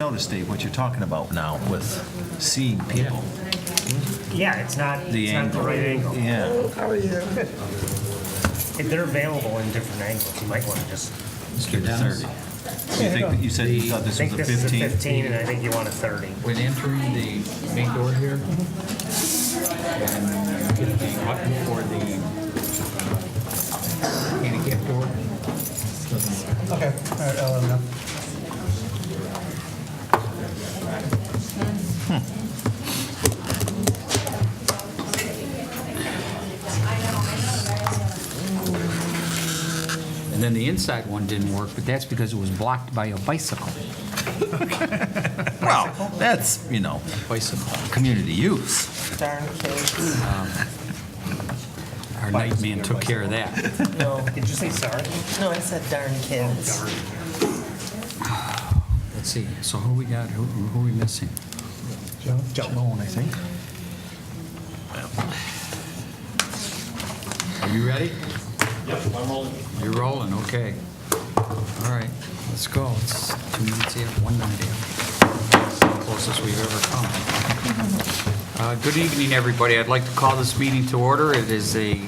Notice, Dave, what you're talking about now with seeing people. Yeah, it's not The it's not angle. the right angle. Yeah. How are you? They're available in different angles. You might want to just. Let's give it 30. You said you thought I this think was a this is a 15? 15, and I think you want a 30. When entering the main door here, and get the button for the handicap door. Okay, all right, I'll let him know. And then the inside one didn't work, but that's because it was blocked by a bicycle. Well, that's, Bicycle. community use. Darn kids. Our night man took care of that. No, did you say sorry? No, I said darn kids. Let's see, so who we got, who are we missing? Joan, I think. Are you ready? Yep, I'm rolling. You're rolling, okay. All right, let's go. It's 2 minutes in, 1 minute in. It's the closest we've ever come. Good evening, everybody. I'd like to call this meeting to order. It is a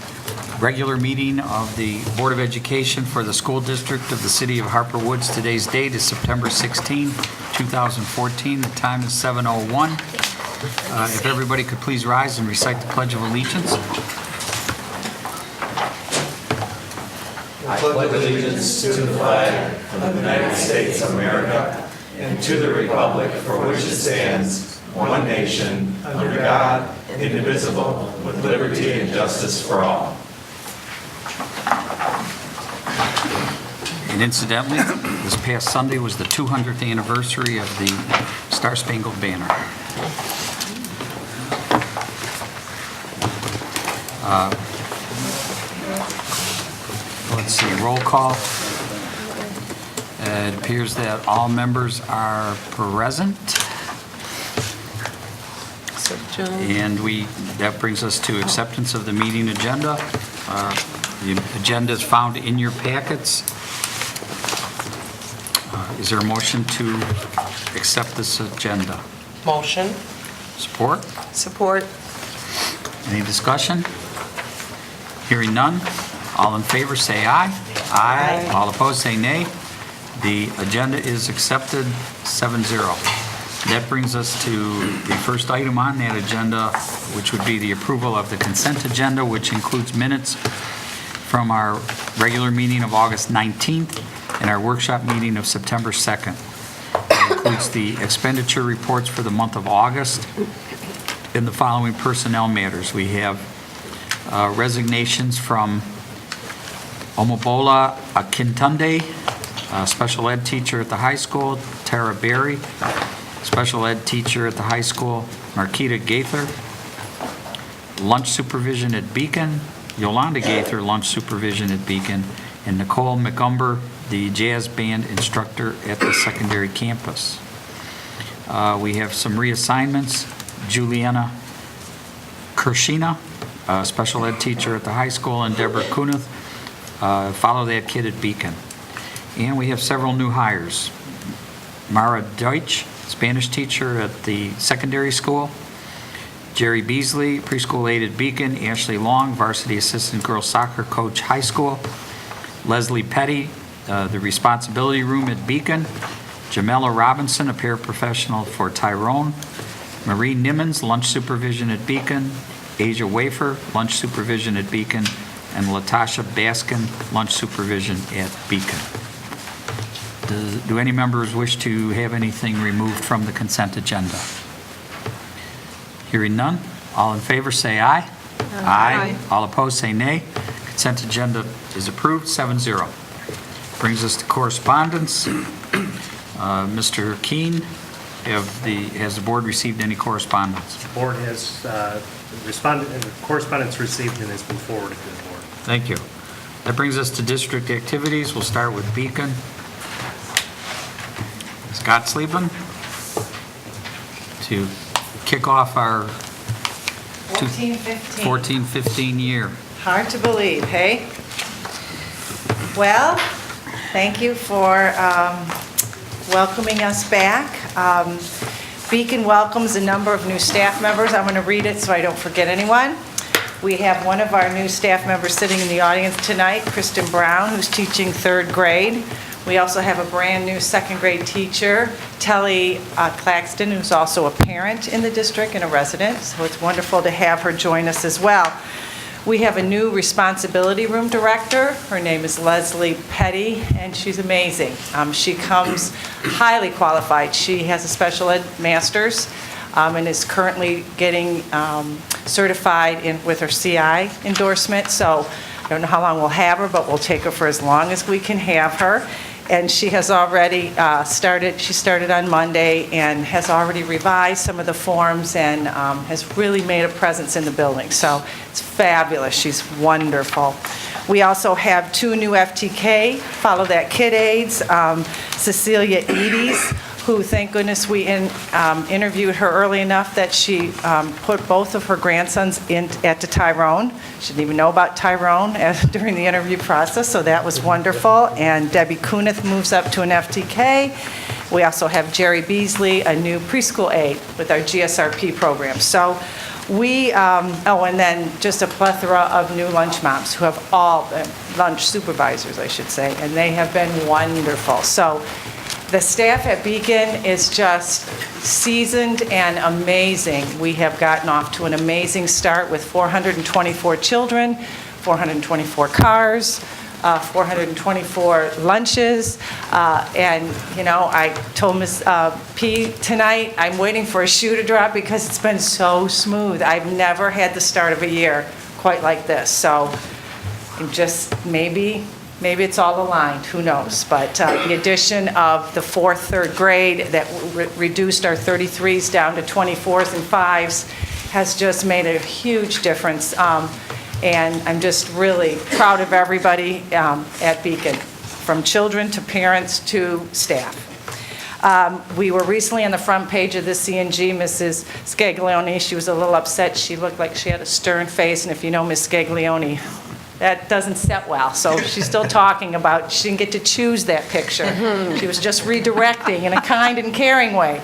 regular meeting of the Board of Education for the School District of the City of Harper Woods. Today's date is September 16, 2014. The time is 7:01. If everybody could please rise and recite the Pledge of Allegiance. I pledge allegiance to the flag of the United States of America and to the republic for which it stands, one nation, under God, indivisible, with liberty and justice for all. And incidentally, this past Sunday was the 200th anniversary of the Star Spangled Banner. Let's see, roll call. It appears that all members are present. And that brings us to acceptance of the meeting agenda. The agenda is found in your packets. Is there a motion to accept this agenda? Motion. Support? Support. Any discussion? Hearing none. All in favor, say aye. Aye. All opposed, say nay. The agenda is accepted, 7-0. That brings us to the first item on that agenda, which would be the approval of the consent agenda, which includes minutes from our regular meeting of August 19th and our workshop meeting of September 2nd. It includes the expenditure reports for the month of August and the following personnel matters. We have resignations from Omobola Akintunde, special ed teacher at the high school; Tara Berry, special ed teacher at the high school; Marquita Gaither, lunch supervision at Beacon; Yolanda Gaither, lunch supervision at Beacon; and Nicole McUmber, the jazz band instructor at the secondary campus. We have some reassignments. Juliana Kershina, special ed teacher at the high school, and Deborah Kunith, follow that kid at Beacon. And we have several new hires. Mara Deutsch, Spanish teacher at the secondary school; Jerry Beasley, preschool aide at Beacon; Ashley Long, varsity assistant girls soccer coach, high school; Leslie Petty, the responsibility room at Beacon; Jamela Robinson, a paraprofessional for Tyrone; Marie Nimmons, lunch supervision at Beacon; Asia Wafer, lunch supervision at Beacon; and Latasha Baskin, lunch supervision at Beacon. Do any members wish to have anything removed from the consent agenda? Hearing none, all in favor say aye. Aye. All opposed say nay. Consent agenda is approved, 7-0. Brings us to correspondence. Mr. Keene, has the board received any correspondence? The board has correspondence received and has been forwarded to the board. Thank you. That brings us to district activities. We'll start with Beacon. Scott Sleepen to kick off our 14-15 year. Hard to believe, hey? Well, thank you for welcoming us back. Beacon welcomes a number of new staff members. I'm going to read it so I don't forget anyone. We have one of our new staff members sitting in the audience tonight, Kristen Brown, who's teaching 3rd grade. We also have a brand-new 2nd grade teacher, Telly Claxton, who's also a parent in the district and a resident, so it's wonderful to have her join us as well. We have a new responsibility room director. Her name is Leslie Petty, and she's amazing. She comes highly qualified. She has a special ed master's and is currently getting certified with her CI endorsement, so I don't know how long we'll have her, but we'll take her for as long as we can have her. And she has already started on Monday and has already revised some of the forms and has really made a presence in the building. So it's fabulous. She's wonderful. We also have 2 new FTK, Follow That Kid aides, Cecilia Eades, who, thank goodness, we interviewed her early enough that she put both of her grandsons at the Tyrone. She didn't even know about Tyrone during the interview process, so that was wonderful. And Debbie Kunith moves up to an FTK. We also have Jerry Beasley, a new preschool aide with our GSRP program. So we, and then just a plethora of new lunch moms who have all been lunch supervisors, I should say, and they have been wonderful. So the staff at Beacon is just seasoned and amazing. We have gotten off to an amazing start with 424 children, 424 cars, 424 lunches, and, you know, I told Ms. P tonight, I'm waiting for a shoe to drop because it's been so smooth. I've never had the start of a year quite like this, so just maybe it's all aligned, who knows? But the addition of the 4th, 3rd grade that reduced our 33s down to 24s and 5s has just made a huge difference. And I'm just really proud of everybody at Beacon, from children to parents to staff. We were recently on the front page of the CNG, Mrs. Scaglione. She was a little upset. She looked like she had a stern face, and if you know Ms. Scaglione, that doesn't set well. So she's still talking about she didn't get to choose that picture. She was just redirecting in a kind and caring way.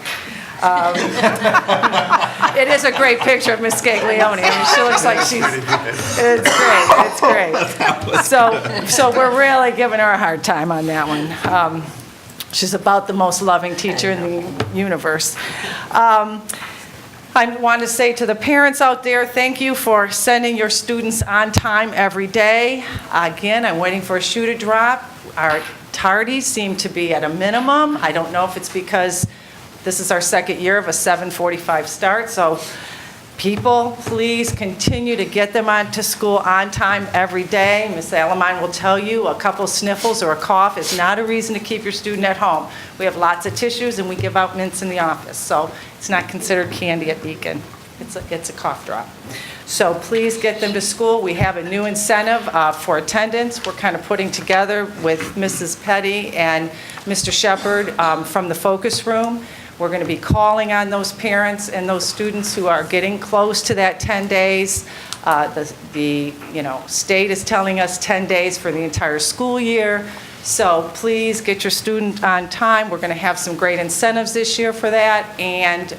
It is a great picture of Miss Scaglione. I mean, she looks like it's great. So we're really giving her a hard time on that one. She's about the most loving teacher in the universe. I want to say to the parents out there, thank you for sending your students on time every day. Again, I'm waiting for a shoe to drop. Our tardies seem to be at a minimum. I don't know if it's because this is our 2nd year of a 7:45 start, so people, please continue to get them to school on time every day. Ms. Alamine will tell you a couple sniffles or a cough is not a reason to keep your student at home. We have lots of tissues and we give out mints in the office, so it's not considered candy at Beacon. It's a cough drop. So please get them to school. We have a new incentive for attendance. We're kind of putting together with Mrs. Petty and Mr. Shepard from the focus room. We're going to be calling on those parents and those students who are getting close to that 10 days. The state is telling us 10 days for the entire school year. So please get your student on time. We're going to have some great incentives this year for that, and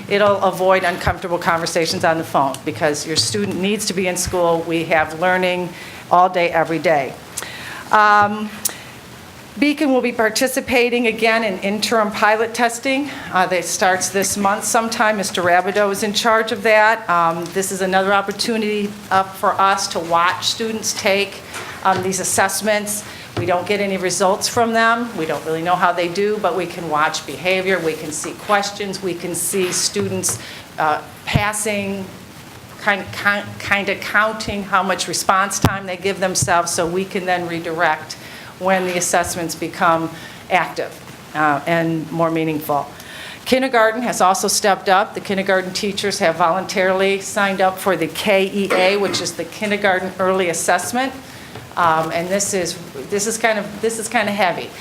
it'll avoid uncomfortable conversations on the phone because your student needs to be in school. We have learning all day, every day. Beacon will be participating again in interim pilot testing. That starts this month sometime. Mr. Rabideau is in charge of that. This is another opportunity for us to watch students take these assessments. We don't get any results from them. We don't really know how they do, but we can watch behavior. We can see questions. We can see students passing, kind of counting how much response time they give themselves, so we can then redirect when the assessments become active and more meaningful. Kindergarten has also stepped up. The kindergarten teachers have voluntarily signed up for the KEA, which is the Kindergarten Early Assessment. And this is kind of heavy.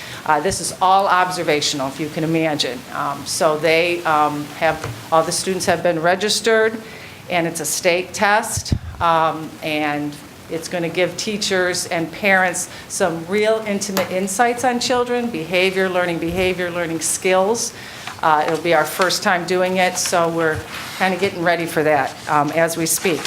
This is all observational, if you can imagine. So they all the students have been registered, and it's a state test. And It's going to give teachers and parents some real intimate insights on children, behavior, learning skills. It'll be our first time doing it, so we're kind of getting ready for that as we speak.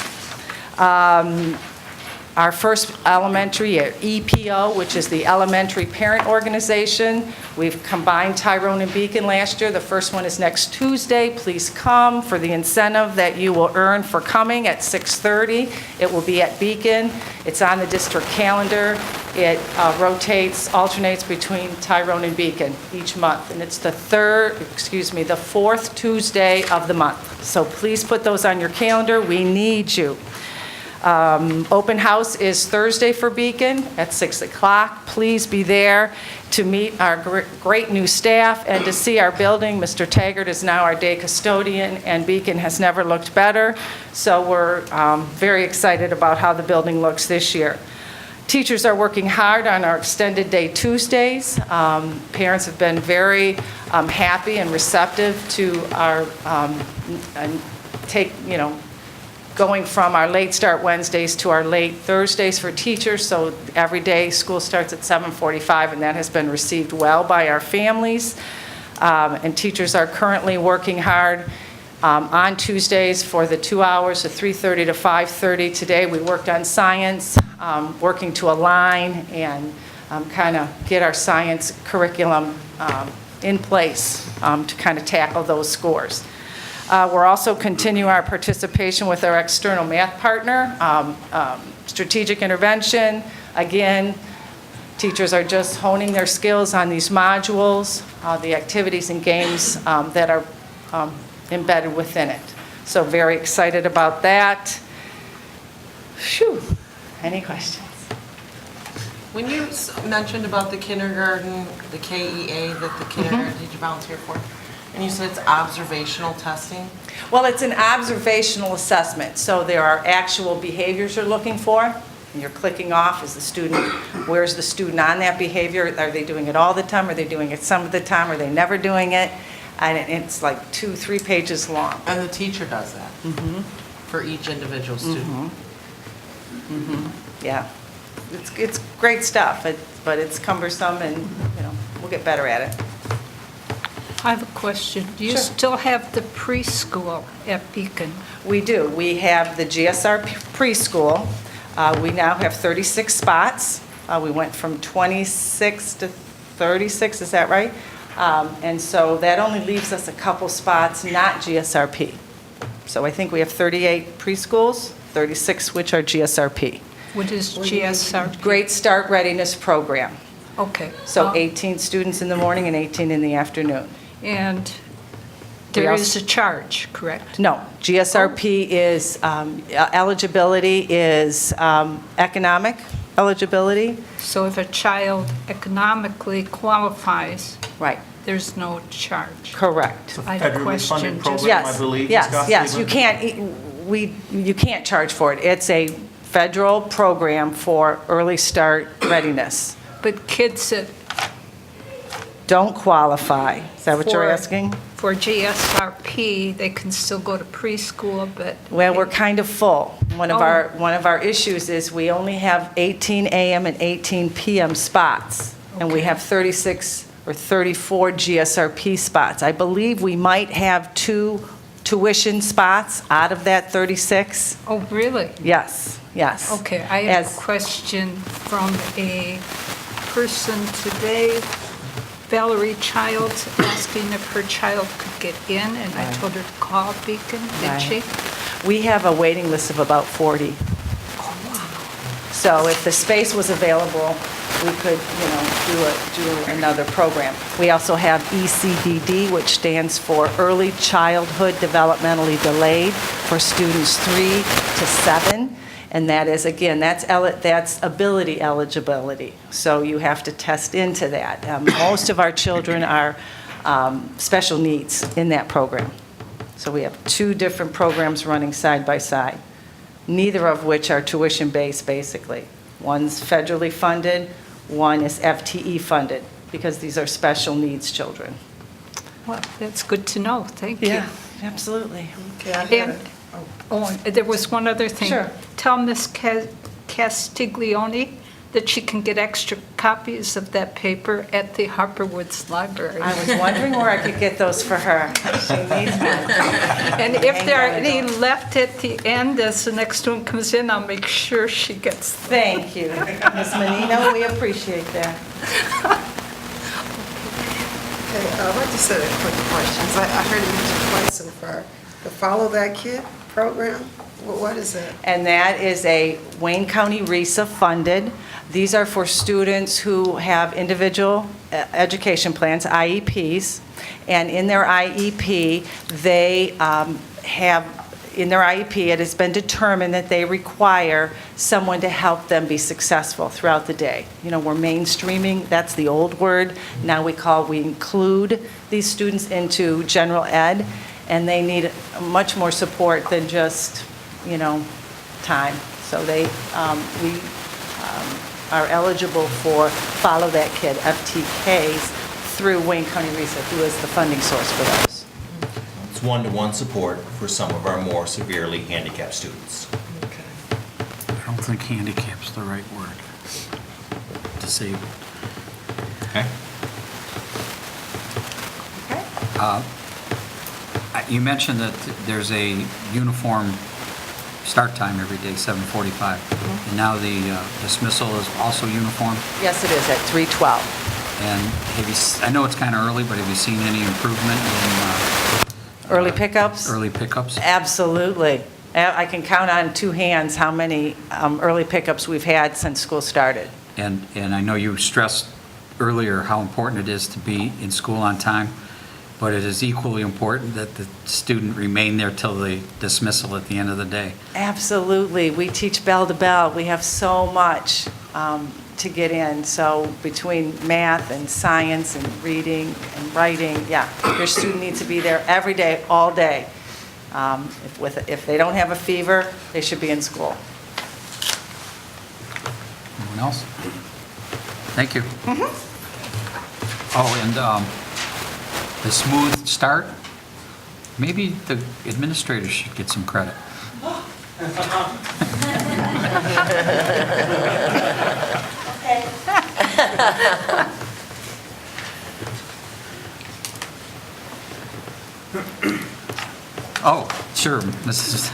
Our first elementary EPO, which is the Elementary Parent Organization. We've combined Tyrone and Beacon last year. The first one is next Tuesday. Please come for the incentive that you will earn for coming at 6:30. It will be at Beacon. It's on the district calendar. It alternates between Tyrone and Beacon each month. And it's the fourth Tuesday of the month. So please put those on your calendar. We need you. Open house is Thursday for Beacon at 6 o'clock. Please be there to meet our great new staff and to see our building. Mr. Taggart is now our day custodian, and Beacon has never looked better. So we're very excited about how the building looks this year. Teachers are working hard on our extended day Tuesdays. Parents have been very happy and receptive to our going from our late start Wednesdays to our late Thursdays for teachers. So every day school starts at 7:45, and that has been received well by our families. And teachers are currently working hard on Tuesdays for the 2 hours of 3:30 to 5:30. Today we worked on science, working to align and kind of get our science curriculum in place to kind of tackle those scores. We're also continuing our participation with our external math partner, strategic intervention. Again, teachers are just honing their skills on these modules, the activities and games that are embedded within it. So very excited about that. Phew. Any questions? When you mentioned about the kindergarten, the KEA that the kindergarten teacher volunteered for, and you said it's observational testing? Well, it's an observational assessment. So there are actual behaviors you're looking for, and you're clicking off, is the student, where's the student on that behavior? Are they doing it all the time? Are they doing it some of the time? Are they never doing it? And it's like 2-3 pages long. And the teacher does that? For each individual student? Yeah. It's great stuff, but it's cumbersome, and we'll get better at it. I have a question. Do you Sure. still have the preschool at Beacon? We do. We have the GSR preschool. We now have 36 spots. We went from 26 to 36, is that right? And so that only leaves us a couple spots, not GSRP. So I think we have 38 preschools, 36 which are GSRP. What is GSR? Great Start Readiness Program. Okay. So 18 students in the morning and 18 in the afternoon. And there is a charge, correct? No, GSRP is, eligibility is economic eligibility. So if a child economically qualifies, Right, there's no charge? correct. I have a Federally question. funded just- program, I believe, Yes, Scott, yes, you Cleveland? can't, you can't charge for it. It's a federal program for early start readiness. But kids that Don't qualify. Is that what you're For- asking? for GSRP, they can still go to preschool, but... Well, we're kind of full. One of Oh. our issues is we only have 18 AM and 18 PM spots, and we Okay. have 36 or 34 GSRP spots. I believe we might have 2 tuition spots out of that 36. Oh, really? Yes, yes. Okay, I have As- a question from a person today, Valerie Childs, asking if her child could get in, and I told her to call Beacon, did she? We have a waiting list of about 40. So if the space was available, we could, do another program. We also have ECDD, which stands for Early Childhood Developmentally Delayed, for students 3 to 7. And that is, again, that's ability eligibility. So you have to test into that. Most of our children are special needs in that program. So we have 2 different programs running side by side, neither of which are tuition-based, basically. One's federally funded, one is FTE funded, because these are special needs children. Well, that's good to know, thank you. Absolutely. And, oh, there was one other thing. Sure. Tell Miss Castiglione that she can get extra copies of that paper at the Harper Woods Library. I was wondering where I could get those for her. She needs one. And if there are any left at the end, as the next one comes in, I'll make sure she gets them. Thank you, Ms. Menino, we appreciate that. Okay, I'd like to say a quick questions. I heard you mention twice so far. The Follow That Kid program, what is that? And that is a Wayne County RESA funded. These are for students who have individual education plans, IEPs, and in their IEP, they in their IEP, it has been determined that they require someone to help them be successful throughout the day. You know, we're mainstreaming, that's the old word. Now we include these students into general ed, and they need much more support than just, you know, time. So we are eligible for Follow That Kid, FTKs, through Wayne County RESA, who is the funding source for those. It's one-to-one support for some of our more severely handicapped students. I don't think handicap's the right word. Disabled. Okay? You mentioned that there's a uniform start time every day, 7:45. And now the dismissal is also uniform? Yes, it is, at 3:12. And I know it's kind of early, but have you seen any improvement in Early pickups? early pickups? Absolutely. I can count on two hands how many early pickups we've had since school started. And I know you stressed earlier how important it is to be in school on time, but it is equally important that the student remain there till the dismissal at the end of the day. Absolutely. We teach bell to bell. We have so much to get in. So between math and science and reading and writing, yeah, your student needs to be there every day, all day. If they don't have a fever, they should be in school. Anyone else? Thank you. Oh, and the smooth start, maybe the administrators should get some credit. Oh, sure, Mrs.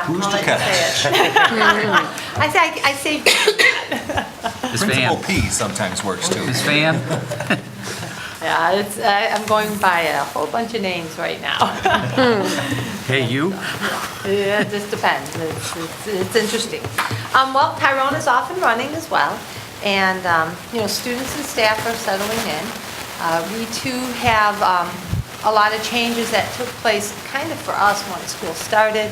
Who's to catch? I say, Ms. Principal Van. P sometimes works too. Ms. Van? yeah, I'm going by a whole bunch of names right now. Hey, you? Yeah, it just depends. It's interesting. Well, Tyrone is off and running as well, and students and staff are settling in. We too have a lot of changes that took place kind of for us when school started.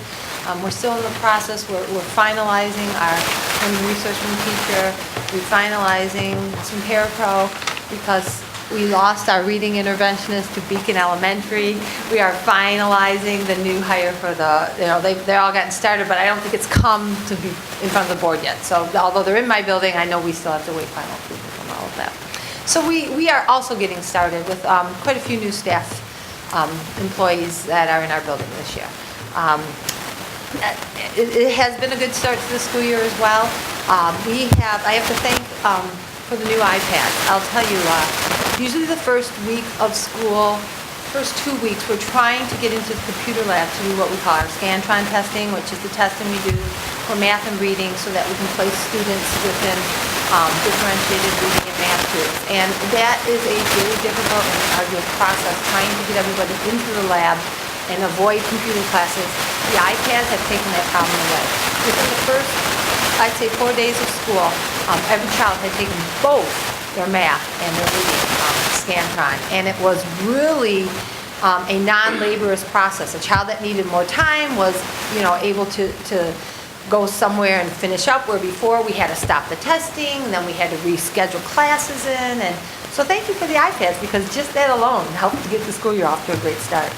We're still in the process. We're finalizing our learning resource room teacher. We're finalizing some parapro because we lost our reading interventionist to Beacon Elementary. We are finalizing the new hire for they're all getting started, but I don't think it's come to be in front of the board yet. So although they're in my building, I know we still have to wait final approval on all of that. So we are also getting started with quite a few new staff employees that are in our building this year. It has been a good start to the school year as well. I have to thank for the new iPad. I'll tell you, usually the first week of school, first 2 weeks, we're trying to get into the computer lab to do what we call our Scantron testing, which is the testing we do for math and reading so that we can place students within differentiated reading and math groups. And that is a very difficult and arduous process, trying to get everybody into the lab and avoid computer classes. The iPads have taken that problem away. Within the first, I'd say 4 days of school, every child had taken both their math and their reading Scantron. And it was really a non-laborious process. A child that needed more time was, able to go somewhere and finish up, where before we had to stop the testing, and then we had to reschedule classes in. And so thank you for the iPads, because just that alone helped to get the school year off to a great start.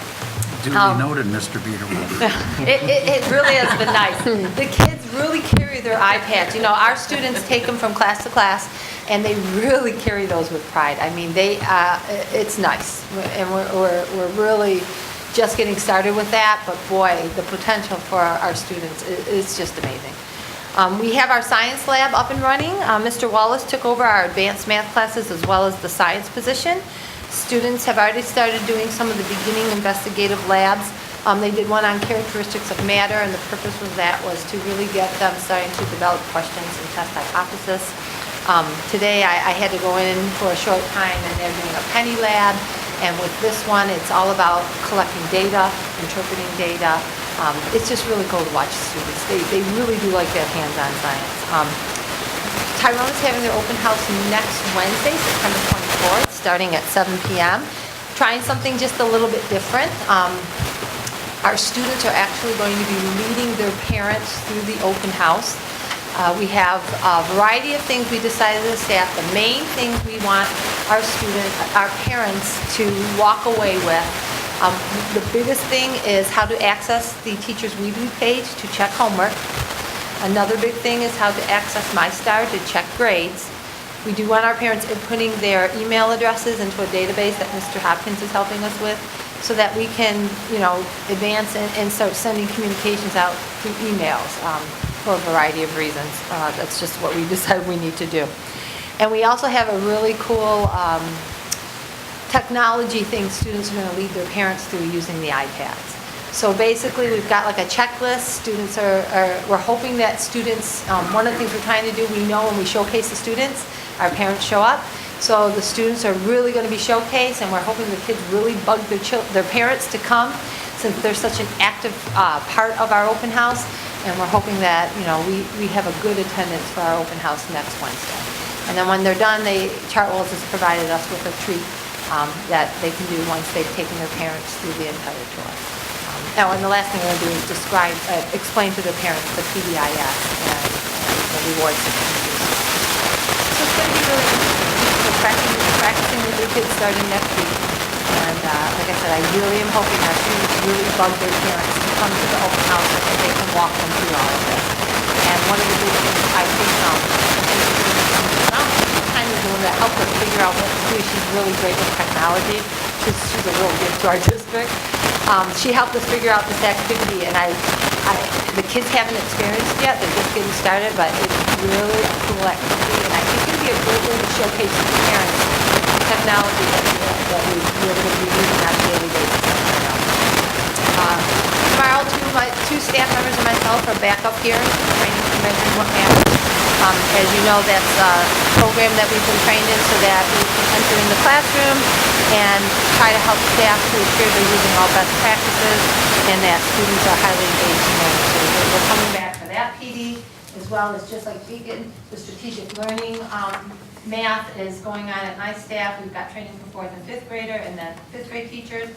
Duly noted, Mr. Beaterwood. It really has been nice. The kids really carry their iPads. Our students take them from class to class, and they really carry those with pride. I mean, it's nice, and we're really just getting started with that. But boy, the potential for our students is just amazing. We have our science lab up and running. Mr. Wallace took over our advanced math classes as well as the science position. Students have already started doing some of the beginning investigative labs. They did one on characteristics of matter, and the purpose of that was to really get them starting to develop questions and test hypothesis. Today, I had to go in for a short time, and they're doing a penny lab. And with this one, it's all about collecting data, interpreting data. It's just really cool to watch students. They really do like that hands-on science. Tyrone is having their open house next Wednesday, September 24th, starting at 7 p.m. Trying something just a little bit different. Our students are actually going to be leading their parents through the open house. We have a variety of things we decided as a staff. The main things we want our parents to walk away with. The biggest thing is how to access the Teachers Weebly page to check homework. Another big thing is how to access MyStar to check grades. We do want our parents inputting their email addresses into a database that Mr. Hopkins is helping us with, so that we can, advance and start sending communications out through emails for a variety of reasons. That's just what we decided we need to do. And we also have a really cool technology thing students are going to lead their parents through using the iPads. So basically, we've got like a checklist. Students we're hoping that students, one of the things we're trying to do, we know when we showcase the students, our parents show up. So the students are really going to be showcased, and we're hoping the kids really bug their parents to come, since they're such an active part of our open house. And we're hoping that, we have a good attendance for our open house next Wednesday. And then when they're done, Chartwell's has provided us with a treat that they can do once they've taken their parents through the entire tour. And the last thing we're going to do is explain to their parents the PBIS and the rewards that they can use. So it's going to be really interesting. We're practicing with your kids starting next week. And like I said, I really am hoping our students really bug their parents to come to the open house so that they can walk them through all of this. And one of the big things I think kind of doing that help her figure out what to do. She's really great with technology. She's a real gift to our district. She helped us figure out this activity, and the kids haven't experienced it yet. They're just getting started, but it's really a cool activity, and I think it'd be a great way to showcase to the parents the technology that we're going to be using on a daily basis. Tomorrow, two staff members and myself are back up here training for measuring what matters. As you know, that's a program that we've been trained in so that we can enter in the classroom and try to help staff to ensure they're using all best practices and that students are highly engaged in learning. So we're coming back for that PD, as well as just like Beacon, the strategic learning math is going on at my staff. We've got training for 4th and 5th grader and then 5th grade teachers.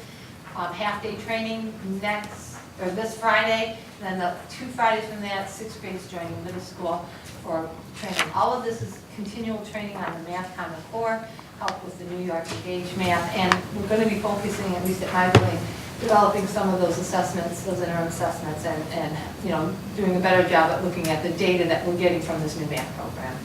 Half-day training this Friday, and then the 2 Fridays from that, 6th grade is joining middle school for training. All of this is continual training on the Math Common Core, help with the New York Engage Math, and we're going to be focusing, at least at my building, developing some of those assessments, those interim assessments, and doing a better job at looking at the data that we're getting from this new math program.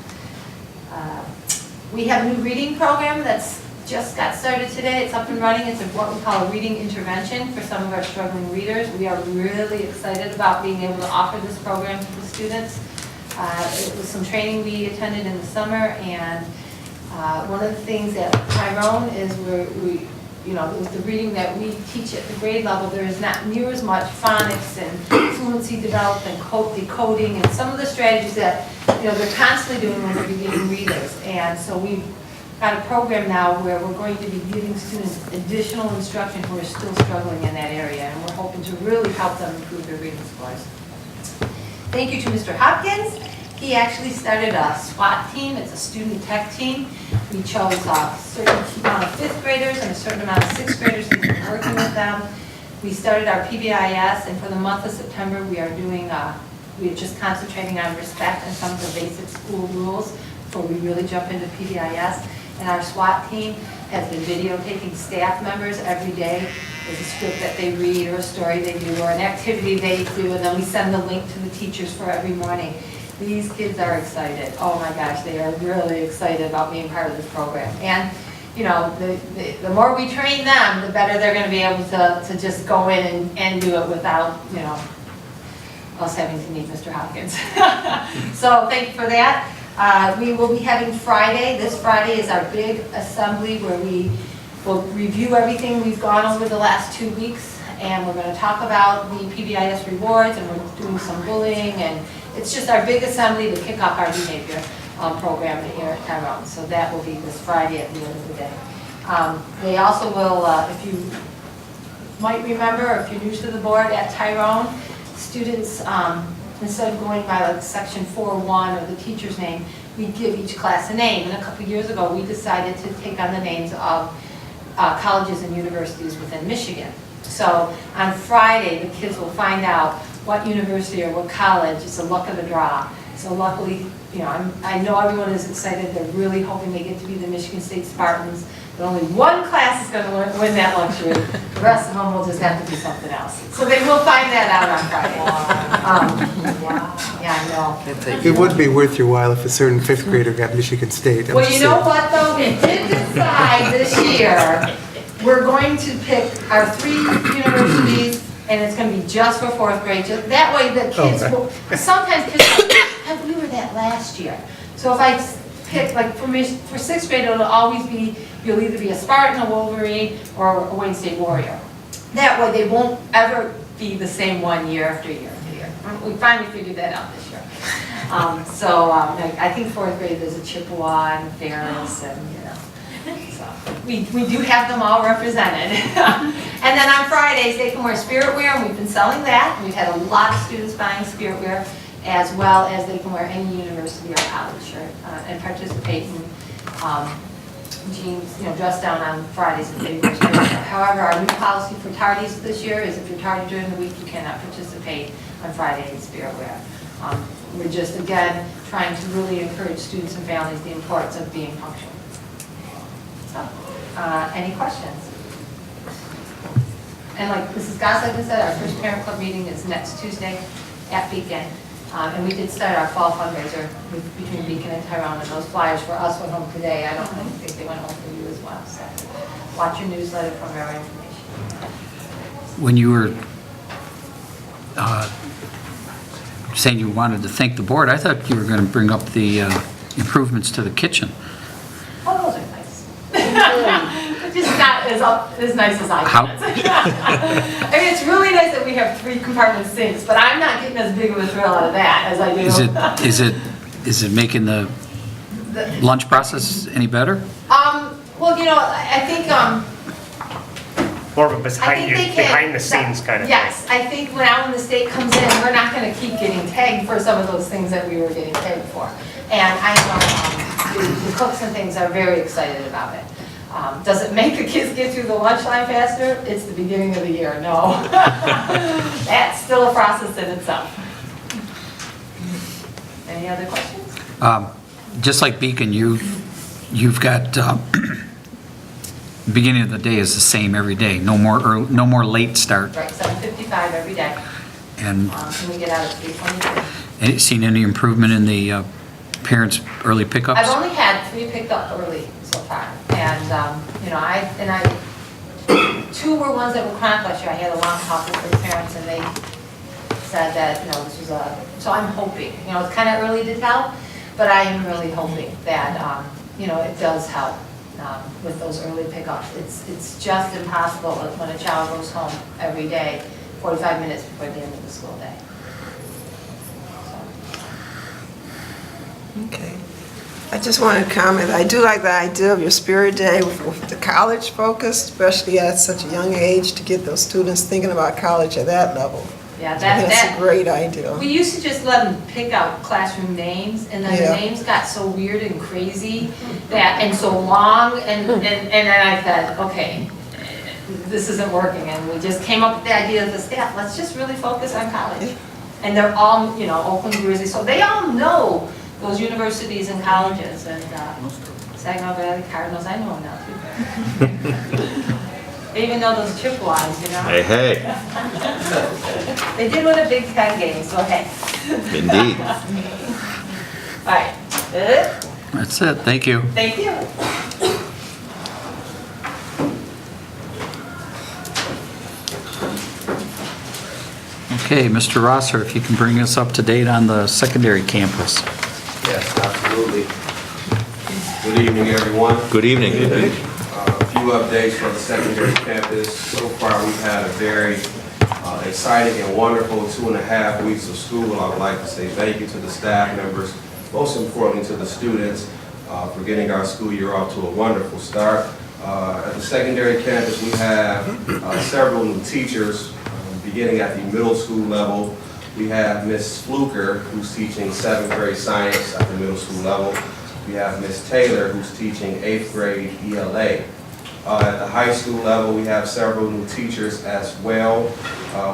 We have a new reading program that's just got started today. It's up and running. It's what we call a reading intervention for some of our struggling readers. We are really excited about being able to offer this program to the students. It was some training we attended in the summer, and one of the things at Tyrone is with the reading that we teach at the grade level, there is not near as much phonics and fluency development, decoding, and some of the strategies that they're constantly doing when they're beginning readers. And so we've got a program now where we're going to be giving students additional instruction who are still struggling in that area, and we're hoping to really help them improve their reading scores. Thank you to Mr. Hopkins. He actually started a SWAT team. It's a student tech team. We chose a certain amount of 5th graders and a certain amount of 6th graders. We've been working with them. We started our PBIS, and for the month of September, we're just concentrating on respect and some of the basic school rules before we really jump into PBIS. And our SWAT team has been videotaping staff members every day. There's a script that they read, or a story they do, or an activity they do, and then we send the link to the teachers for every morning. These kids are excited. Oh my gosh, they are really excited about being part of this program. And the more we train them, the better they're going to be able to just go in and do it without us having to meet Mr. Hopkins. So thank you for that. We will be having this Friday is our big assembly where we will review everything we've gone over the last 2 weeks, and we're going to talk about the PBIS rewards, and we're doing some bullying, and it's just our big assembly to kick off our behavior program here at Tyrone. So that will be this Friday at the end of the day. They also will, if you might remember, if you're new to the board at Tyrone, students, instead of going by like section 4.1 of the teacher's name, we give each class a name. And a couple years ago, we decided to take on the names of colleges and universities within Michigan. So on Friday, the kids will find out what university or what college. It's a luck of the draw. So luckily, you know, I know everyone is excited. They're really hoping they get to be the Michigan State Spartans. But only one class is going to win that luxury. The rest of them will just have to do something else. So they will find that out on Friday. Yeah, I know. It would be worth your while if a certain fifth grader got Michigan State. Well, you know what, though? We did decide this year, we're going to pick our 3 universities, and it's going to be just for 4th grade. That way the kids will, sometimes kids, we were that last year. So if I pick, like for 6th grade, it'll always be, you'll either be a Spartan, a Wolverine, or a Wayne State Warrior. That way they won't ever be the same one year after year after year. We finally figured that out this year. I think 4th grade there's a Chippewa and Ferris, and you know. So we do have them all represented. And then on Fridays they can wear spirit wear, and we've been selling that. We've had a lot of students buying spirit wear, as well as they can wear any university or college shirt and participate in jeans, you know, dress down on Fridays if they wear spirit wear. However, our new policy for tardies this year is if you're tardy during the week, you cannot participate on Friday in spirit wear. We're just, again, trying to really encourage students and families the importance of being punctual. So, any questions? And like Mrs. Gossett said, our first parent club meeting is next Tuesday at Beacon. And we did start our fall fundraiser between Beacon and Tyrone, and those flyers for us went home today. I don't think they went home for you as well. So watch your newsletter for more information. When you were saying you wanted to thank the board, I thought you were going to bring up the improvements to the kitchen. Oh, those are nice. Just not as nice as I How? can. I mean, it's really nice that we have 3 compartment sinks, but I'm not getting as big of a thrill out of that as I do. Is it making the lunch process any better? Well, you know, I think More of a I think they can. behind the scenes kind of thing. Yes, I think when the state comes in, we're not going to keep getting tagged for some of those things that we were getting tagged for. And I know the cooks and things are very excited about it. Does it make the kids get through the lunch line faster? It's the beginning of the year, no. That's still a process in itself. Any other questions? Just like Beacon, you've got beginning of the day is the same every day. No more late start. Right, 7:55 every day. And we get out at 3:23. seen any improvement in the parents' early pickups? I've only had 3 picked up early so far, and you know, 2 were ones that were chronic last year. I had a long talk with the parents, and they said that, you know, this was so I'm hoping, you know, it's kind of early to tell, but I am really hoping that, you know, it does help with those early pickups. It's just impossible when a child goes home every day, 45 minutes before the end of the school day. Okay. I just want to comment, I do like the idea of your Spirit Day with the college focus, especially at such a young age, to get those students thinking about college at that level. Yeah, That's a great idea. We used to just let them pick out classroom names, and then the names got so weird and crazy and so long, and then I thought, okay, this isn't working, and we just came up with the idea of the staff, let's just really focus on college. And they're all, you know, Oakland, Jersey, so they all know those universities and colleges, and Saginaw Valley Cardinals, I know them now too. They even know those Chippewas, you know? Hey. They did win a Big Ten game, so hey. Indeed. All right. That's it. Thank you. Thank you. Okay, Mr. Rosser, if you can bring us up to date on the secondary campus. Yes, absolutely. Good evening, everyone. Good evening. A few updates from the secondary campus. So far, we've had a very exciting and wonderful 2.5 weeks of school. I would like to say thank you to the staff members, most importantly to the students, for getting our school year off to a wonderful start. At the secondary campus, we have several new teachers, beginning at the middle school level. We have Ms. Fluker, who's teaching 7th grade science at the middle school level. We have Ms. Taylor, who's teaching 8th grade ELA. At the high school level, we have several new teachers as well.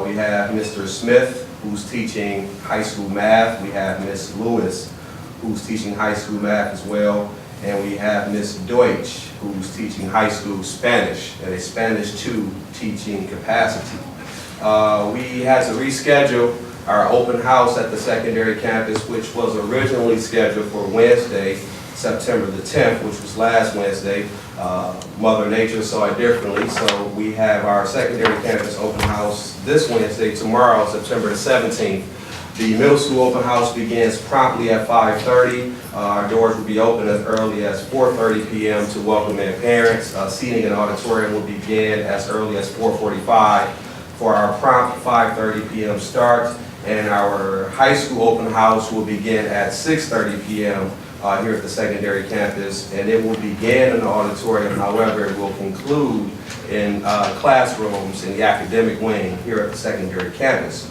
We have Mr. Smith, who's teaching high school math. We have Ms. Lewis, who's teaching high school math as well. And we have Ms. Deutsch, who's teaching high school Spanish at a Spanish 2 teaching capacity. We had to reschedule our open house at the secondary campus, which was originally scheduled for Wednesday, September the 10th, which was last Wednesday. Mother Nature saw it differently, so we have our secondary campus open house this Wednesday, tomorrow, September the 17th. The middle school open house begins promptly at 5:30. Our doors will be open as early as 4:30 p.m. to welcome in parents. Seating in the auditorium will begin as early as 4:45 for our prompt 5:30 p.m. start. And our high school open house will begin at 6:30 p.m. Here at the secondary campus, and it will begin in the auditorium. However, it will conclude in classrooms in the academic wing here at the secondary campus.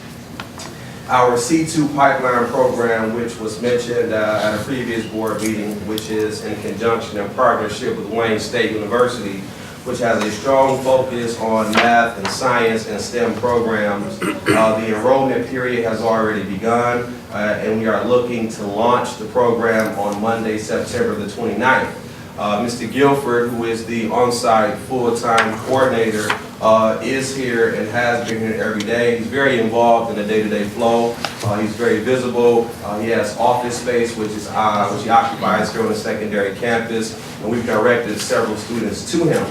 Our C2 pipeline program, which was mentioned at a previous board meeting, which is in conjunction and partnership with Wayne State University, which has a strong focus on math and science and STEM programs. The enrollment period has already begun, and we are looking to launch the program on Monday, September the 29th. Mr. Guilford, who is the on-site full-time coordinator, is here and has been here every day. He's very involved in the day-to-day flow. He's very visible. He has office space, which he occupies here on the secondary campus, and we've directed several students to him.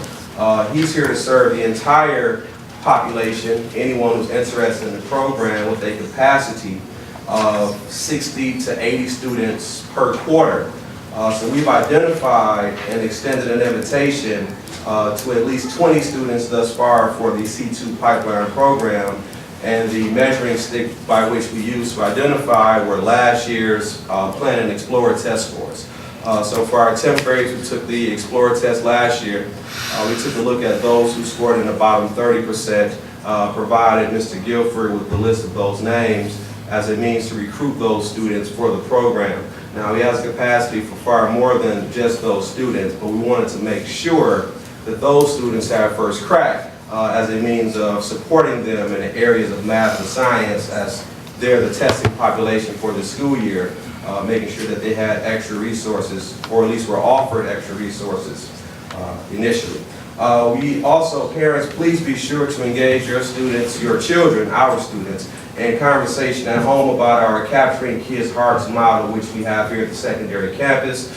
He's here to serve the entire population, anyone who's interested in the program, with a capacity of 60 to 80 students per quarter. So we've identified and extended an invitation to at least 20 students thus far for the C2 pipeline program, and the measuring stick by which we used to identify were last year's Plan and Explorer test scores. So for our 10th grades who took the Explorer test last year, we took a look at those who scored in the bottom 30%, provided Mr. Guilford with the list of those names as a means to recruit those students for the program. Now, he has capacity for far more than just those students, but we wanted to make sure that those students have first crack as a means of supporting them in the areas of math and science, as they're the testing population for the school year, making sure that they had extra resources, or at least were offered extra resources initially. We also, parents, please be sure to engage your students, your children, our students, in conversation at home about our Capturing Kids' Hearts model, which we have here at the secondary campus.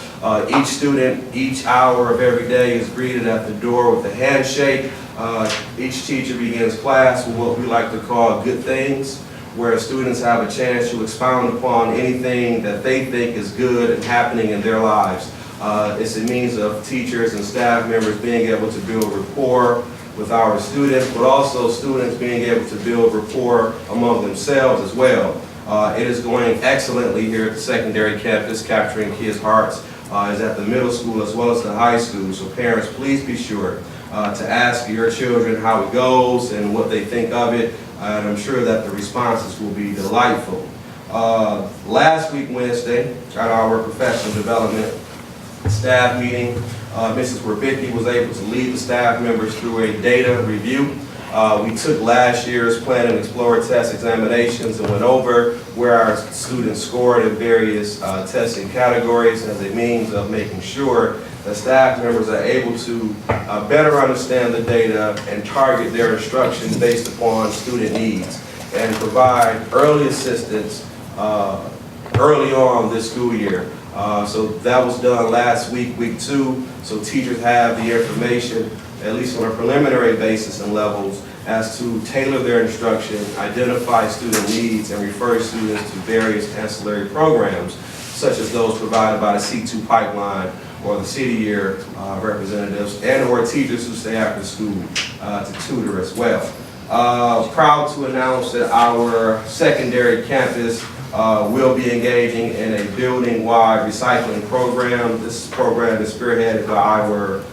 Each student, each hour of every day is greeted at the door with a handshake. Each teacher begins class with what we like to call good things, where students have a chance to expound upon anything that they think is good and happening in their lives. It's a means of teachers and staff members being able to build rapport with our students, but also students being able to build rapport among themselves as well. It is going excellently here at the secondary campus. Capturing Kids' Hearts is at the middle school as well as the high school. So parents, please be sure to ask your children how it goes and what they think of it. And I'm sure that the responses will be delightful. Last week, Wednesday, at our professional development staff meeting, Mrs. Werbicki was able to lead the staff members through a data review. We took last year's Plan and Explorer test examinations and went over where our students scored in various testing categories as a means of making sure that staff members are able to better understand the data and target their instruction based upon student needs and provide early assistance early on this school year. So that was done last week, week 2, so teachers have the information, at least on a preliminary basis and levels, as to tailor their instruction, identify student needs, and refer students to various ancillary programs, such as those provided by the C2 pipeline or the City Year representatives and/or teachers who stay after school to tutor as well. Proud to announce that our secondary campus will be engaging in a building-wide recycling program. This program is spearheaded by our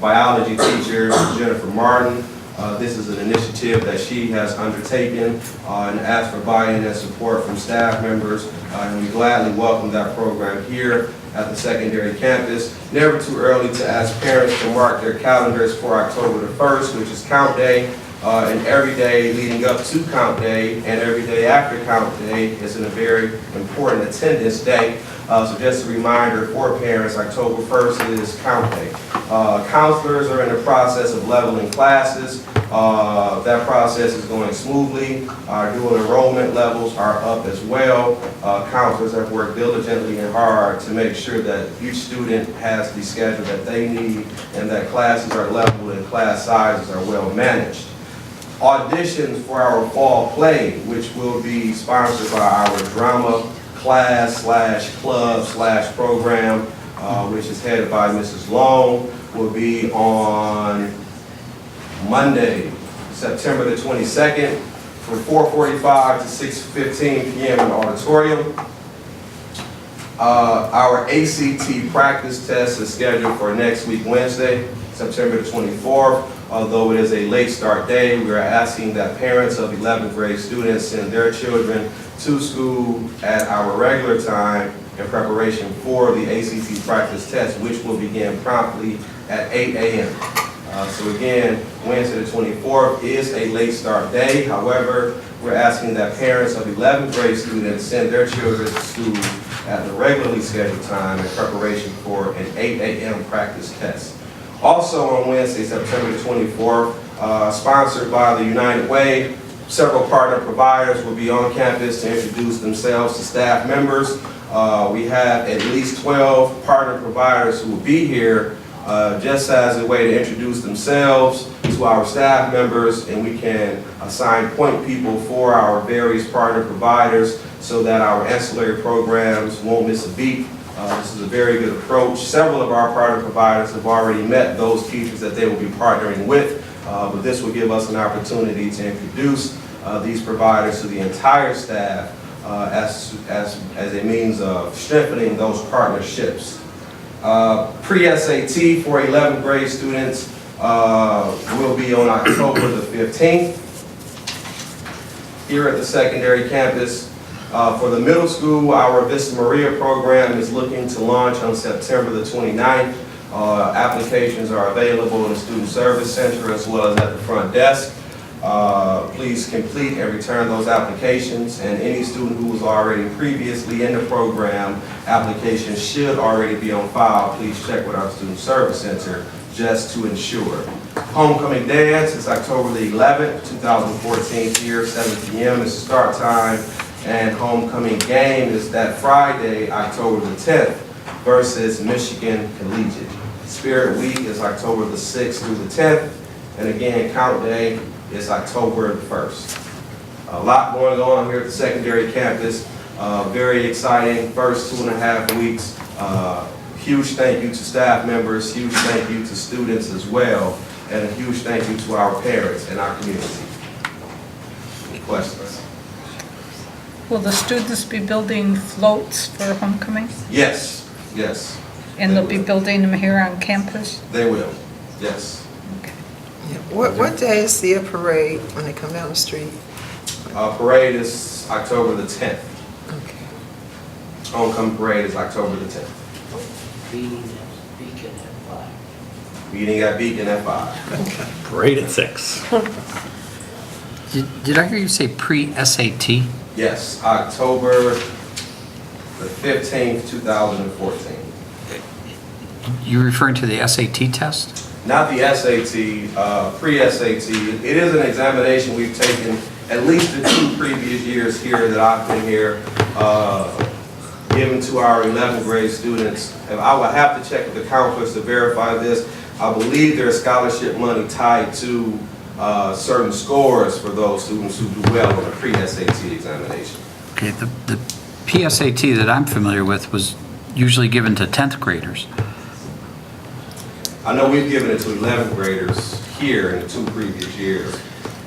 biology teacher, Jennifer Martin. This is an initiative that she has undertaken and asked for buy-in and support from staff members. And we gladly welcome that program here at the secondary campus. Never too early to ask parents to mark their calendars for October the 1st, which is Count Day. And every day leading up to Count Day and every day after Count Day is a very important attendance day. So just a reminder for parents, October 1st is Count Day. Counselors are in the process of leveling classes. That process is going smoothly. Our dual enrollment levels are up as well. Counselors have worked diligently and hard to make sure that each student has the schedule that they need and that classes are leveled and class sizes are well managed. Auditions for our fall play, which will be sponsored by our drama class/club/program, which is headed by Mrs. Long, will be on Monday, September the 22nd, from 4:45 to 6:15 p.m. in the auditorium. Our ACT practice test is scheduled for next week, Wednesday, September the 24th. Although it is a late start day, we are asking that parents of 11th grade students send their children to school at our regular time in preparation for the ACT practice test, which will begin promptly at 8 a.m. So again, Wednesday the 24th is a late start day. However, we're asking that parents of 11th grade students send their children to school at the regularly scheduled time in preparation for an 8 a.m. practice test. Also on Wednesday, September the 24th, sponsored by the United Way, several partner providers will be on campus to introduce themselves to staff members. We have at least 12 partner providers who will be here just as a way to introduce themselves to our staff members, and we can assign point people for our various partner providers so that our ancillary programs won't miss a beat. This is a very good approach. Several of our partner providers have already met those teachers that they will be partnering with, but this will give us an opportunity to introduce these providers to the entire staff as a means of strengthening those partnerships. Pre-SAT for 11th grade students will be on October the 15th here at the secondary campus. For the middle school, our Vista Maria program is looking to launch on September the 29th. Applications are available in the Student Service Center as well as at the front desk. Please complete and return those applications, and any student who was already previously in the program, applications should already be on file. Please check with our Student Service Center just to ensure. Homecoming dance is October the 11th, 2014 here, 7 p.m. is the start time. And homecoming game is that Friday, October the 10th, versus Michigan Collegiate. Spirit Week is October the 6th through the 10th. And again, Count Day is October the 1st. A lot going on here at the secondary campus. Very exciting first 2.5 weeks. Huge thank you to staff members, huge thank you to students as well, and a huge thank you to our parents and our community. Any questions? Will the students be building floats for homecoming? Yes, yes. And they'll be building them here on campus? They will, yes. Okay. Yeah. What day is the parade when they come down the street? Parade is October the 10th. Okay. Homecoming parade is October the 10th. Meeting at Beacon at 5. Meeting at Beacon at 5. Parade at 6. Did I hear you say pre-SAT? Yes, October the 15th, 2014. You're referring to the SAT test? Not the SAT, pre-SAT. It is an examination we've taken at least the 2 previous years here that I've been here, given to our 11th grade students. And I will have to check with the counselors to verify this. I believe there's scholarship money tied to certain scores for those students who do well on the pre-SAT examination. Okay, the PSAT that I'm familiar with was usually given to 10th graders. I know we've given it to 11th graders here in the 2 previous years,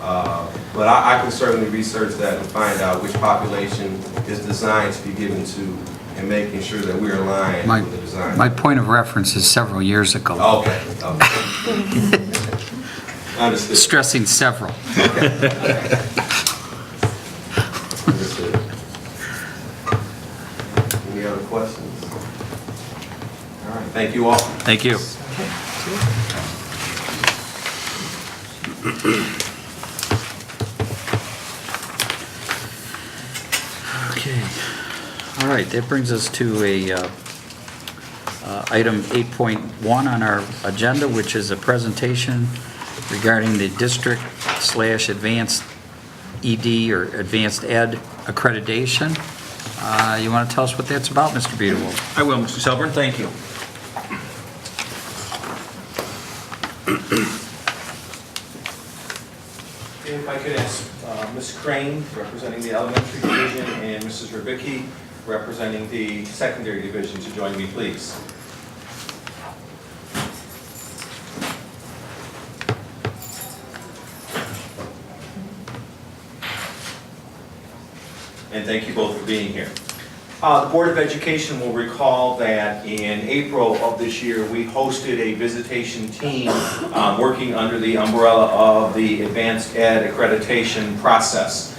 but I can certainly research that and find out which population is designed to be given to, and making sure that we're aligned with the design. My point of reference is several years ago. Okay. Understood. Stressing several. Understood. Any other questions? All right, thank you all. Thank you. Okay. All right, that brings us to item 8.1 on our agenda, which is a presentation regarding the district/advanced ED or advanced ed accreditation. You want to tell us what that's about, Mr. Beardwell? I will, Mr. Selburn, thank you. If I could ask Ms. Crane, representing the elementary division, and Mrs. Rubicki, representing the secondary division, to join me, please. And thank you both for being here. The Board of Education will recall that in April of this year, we hosted a visitation team working under the umbrella of the Advanced Ed accreditation process.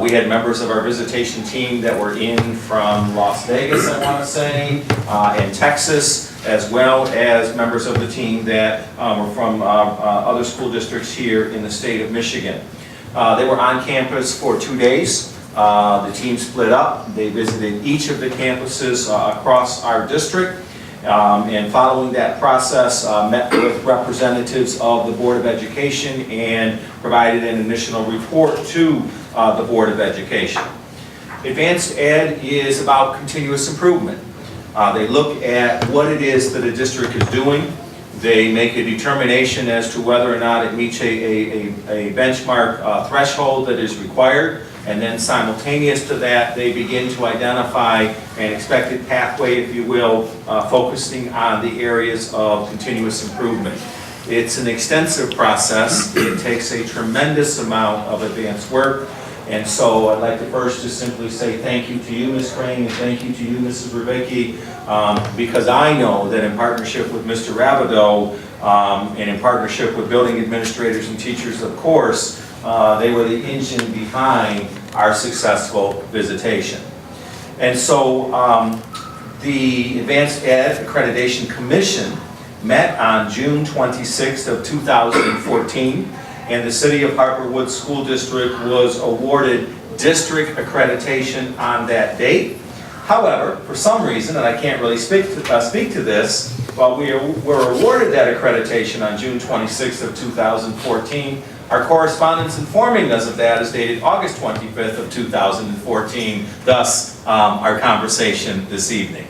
We had members of our visitation team that were in from Las Vegas, I want to say, and Texas, as well as members of the team that were from other school districts here in the state of Michigan. They were on campus for 2 days. The team split up. They visited each of the campuses across our district, and following that process, met with representatives of the Board of Education and provided an initial report to the Board of Education. Advanced Ed is about continuous improvement. They look at what it is that a district is doing. They make a determination as to whether or not it meets a benchmark threshold that is required. And then simultaneous to that, they begin to identify an expected pathway, if you will, focusing on the areas of continuous improvement. It's an extensive process. It takes a tremendous amount of advanced work. And so I'd like to first just simply say thank you to you, Ms. Crane, and thank you to you, Mrs. Rubicki, because I know that in partnership with Mr. Rabideau, and in partnership with building administrators and teachers, of course, they were the engine behind our successful visitation. And so the Advanced Ed Accreditation Commission met on June 26th of 2014, and the City of Harper Woods School District was awarded district accreditation on that date. However, for some reason, and I can't really speak to this, while we were awarded that accreditation on June 26th of 2014, our correspondence informing us of that is dated August 25th of 2014, thus our conversation this evening.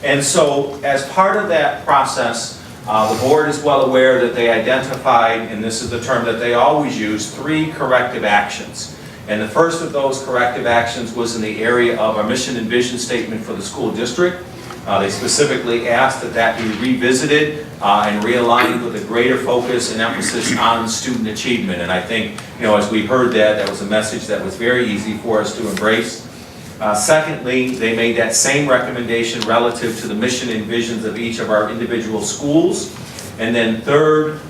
And so, as part of that process, the board is well aware that they identified, and this is the term that they always use, 3 corrective actions. And the first of those corrective actions was in the area of our mission and vision statement for the school district. They specifically asked that that be revisited and realigned with a greater focus and emphasis on student achievement. And I think, as we heard that, that was a message that was very easy for us to embrace. Secondly, they made that same recommendation relative to the mission and visions of each of our individual schools. And then third,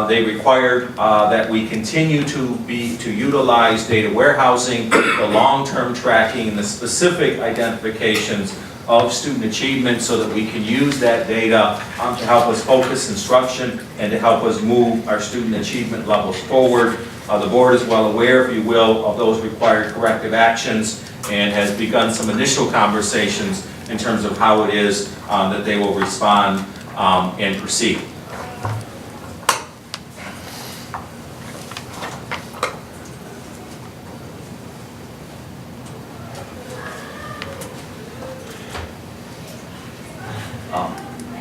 they required that we continue to utilize data warehousing, the long-term tracking, and the specific identifications of student achievement so that we can use that data to help us focus instruction and to help us move our student achievement levels forward. The board is well aware, if you will, of those required corrective actions and has begun some initial conversations in terms of how it is that they will respond and proceed.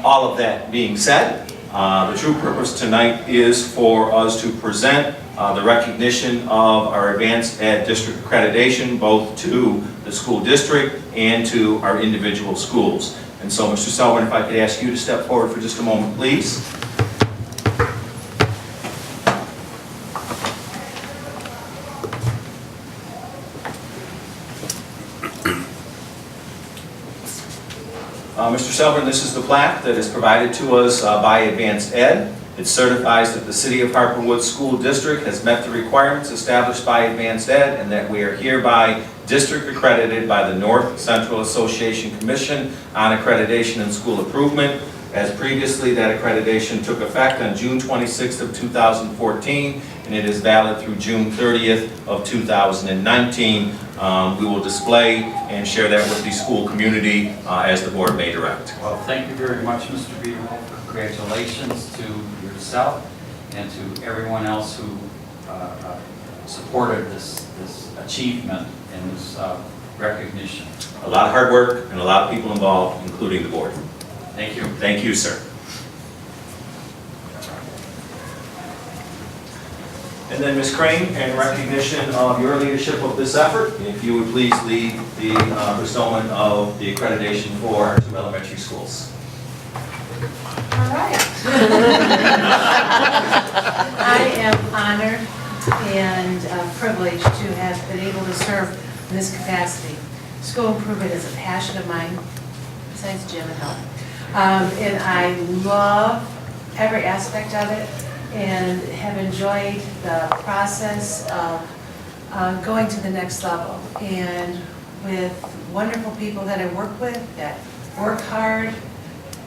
All of that being said, the true purpose tonight is for us to present the recognition of our advanced ed district accreditation, both to the school district and to our individual schools. And so, Mr. Selvin, if I could ask you to step forward for just a moment, please. Mr. Selvin, this is the plaque that is provided to us by Advanced Ed. It certifies that the City of Harper Woods School District has met the requirements established by Advanced Ed and that we are hereby district accredited by the North Central Association Commission on Accreditation and School Improvement. As previously, that accreditation took effect on June 26th of 2014, and it is valid through June 30th of 2019. We will display and share that with the school community as the board may direct. Well, thank you very much, Mr. Beaver. Congratulations to yourself and to everyone else who supported this achievement and this recognition. A lot of hard work and a lot of people involved, including the board. Thank you. Thank you, sir. And then, Ms. Crane, in recognition of your leadership of this effort, if you would please lead the bestowment of the accreditation for our 2 elementary schools. All right. I am honored and privileged to have been able to serve in this capacity. School improvement is a passion of mine, besides gym and health. And I love every aspect of it and have enjoyed the process of going to the next level. And with wonderful people that I work with that work hard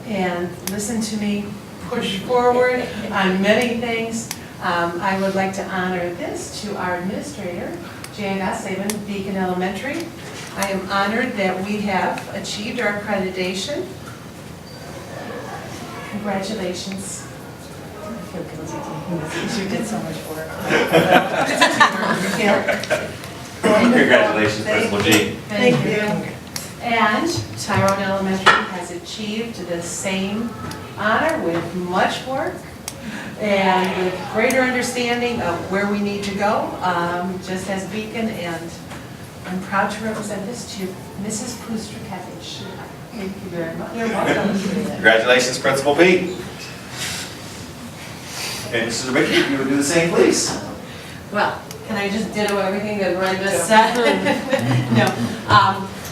and listen to me push forward on many things, I would like to honor this to our administrator, Jan Gossavin, Beacon Elementary. I am honored that we have achieved our accreditation. Congratulations. I feel guilty. You did so much work. Congratulations, Principal G. Thank you. And Tyrone Elementary has achieved the same honor with much work and with greater understanding of where we need to go, just as Beacon, and I'm proud to represent this to Mrs. Pustra-Kevich. Thank you very much. You're welcome. Congratulations, Principal P. And Mrs. Ricky, if you would do the same, please. Well, can I just ditto everything that Brenda said? No.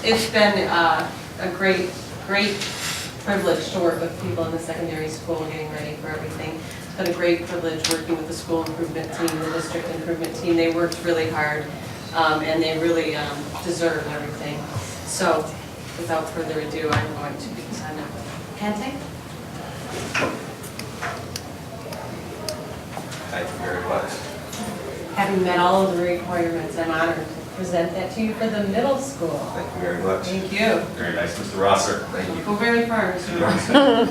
It's been a great privilege to work with people in the secondary school getting ready for everything. It's been a great privilege working with the school improvement team, the district improvement team. They worked really hard and they really deserve everything. So without further ado, I'm going to begin panting. Thank you very much. Having met all of the requirements, I'm honored to present that to you for the middle school. Thank you very much. Thank you. Very nice, Mr. Rosser. Thank you. Go very far, Mr. Rosser.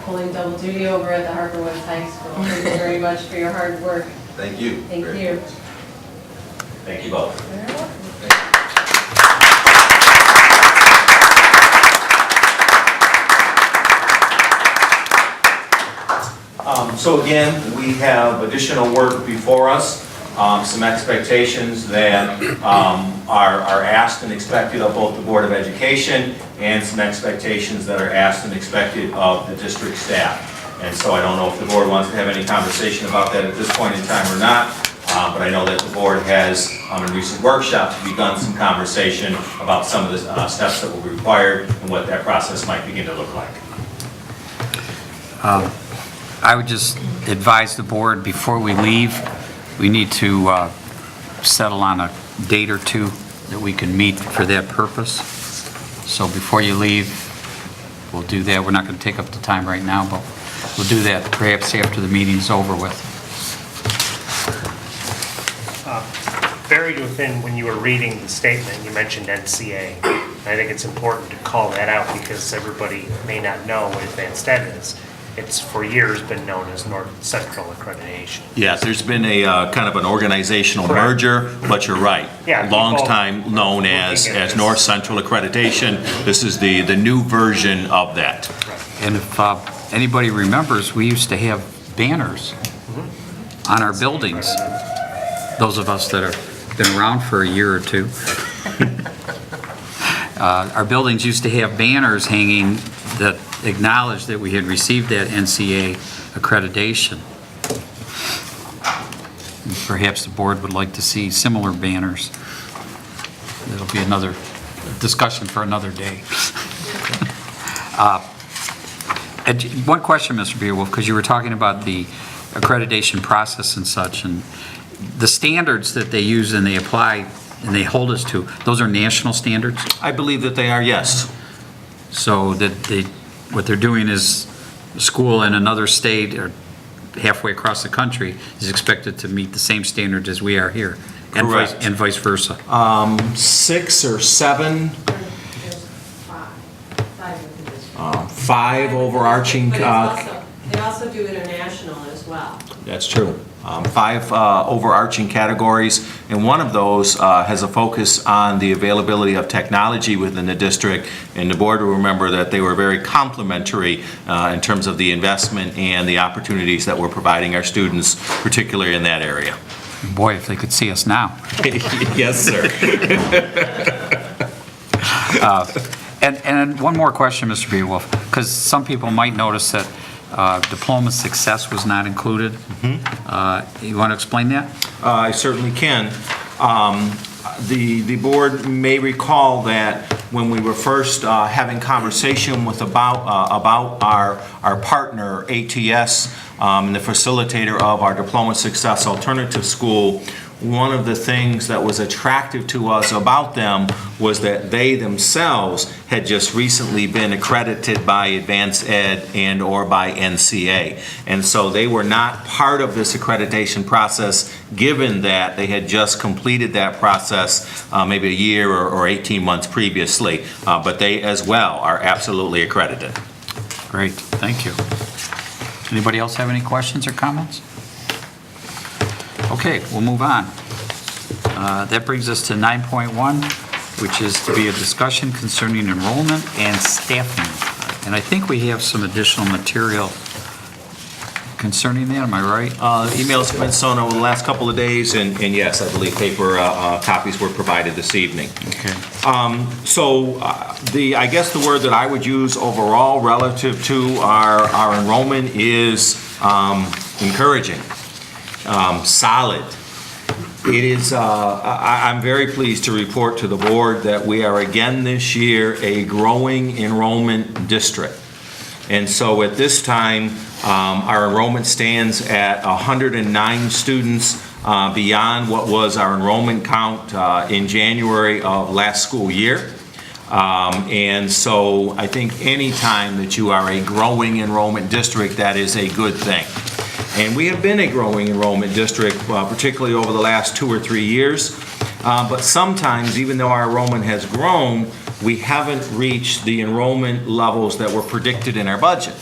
Pulling double duty over at the Harper Woods High School. Thank you very much for your hard work. Thank you. Thank very you. much. Thank you both. You're welcome. So again, we have additional work before us, some expectations that are asked and expected of both the Board of Education and some expectations that are asked and expected of the district staff. And so I don't know if the board wants to have any conversation about that at this point in time or not, but I know that the board has, in recent workshops, begun some conversation about some of the steps that will be required and what that process might begin to look like. I would just advise the board, before we leave, we need to settle on a date or two that we can meet for that purpose. So before you leave, we'll do that. We're not going to take up the time right now, but we'll do that perhaps after the meeting's over with. Buried within, when you were reading the statement, you mentioned NCA. I think it's important to call that out because everybody may not know what Advanced Ed is. It's for years been known as North Central Accreditation. Yes, there's been a kind of an organizational Correct. merger, but you're right. Yeah, Long people time known as North Central Accreditation. This is the new version of that. And if anybody remembers, we used to have banners on our buildings, those of us that have been around for a year or two, our buildings used to have banners hanging that acknowledged that we had received that NCA accreditation. And perhaps the board would like to see similar banners. That'll be another discussion for another day. And one question, Mr. Beerwolf, because you were talking about the accreditation process and such, and the standards that they use and they apply and they hold us to, those are national standards? I believe that they are, yes. So that what they're doing is a school in another state or halfway across the country is expected to meet the same standards as we are here. Correct. And vice versa. 6 or 7, 5 overarching. They also do international as well. That's true. 5 overarching categories, and one of those has a focus on the availability of technology within the district, and the board will remember that they were very complementary in terms of the investment and the opportunities that we're providing our students, particularly in that area. Boy, if they could see us now. Yes, sir. And one more question, Mr. Beerwolf, because some people might notice that diploma success was not included. You want to explain that? I certainly can. The board may recall that when we were first having conversation with about our partner, ATS, and the facilitator of our Diploma Success Alternative School, one of the things that was attractive to us about them was that they themselves had just recently been accredited by Advanced Ed and or by NCA. And so they were not part of this accreditation process, given that they had just completed that process maybe a year or 18 months previously. But they as well are absolutely accredited. Great, thank you. Anybody else have any questions or comments? Okay, we'll move on. That brings us to 9.1, which is to be a discussion concerning enrollment and staffing. And I think we have some additional material concerning that, am I right? Emails have been sent over the last couple of days, and yes, I believe paper copies were provided this evening. Okay. I guess the word that I would use overall relative to our enrollment is encouraging, solid. It is, I'm very pleased to report to the board that we are again this year a growing enrollment district. And so at this time, our enrollment stands at 109 students beyond what was our enrollment count in January of last school year. And so I think any time that you are a growing enrollment district, that is a good thing. And we have been a growing enrollment district, particularly over the last 2 or 3 years. But sometimes, even though our enrollment has grown, we haven't reached the enrollment levels that were predicted in our budget.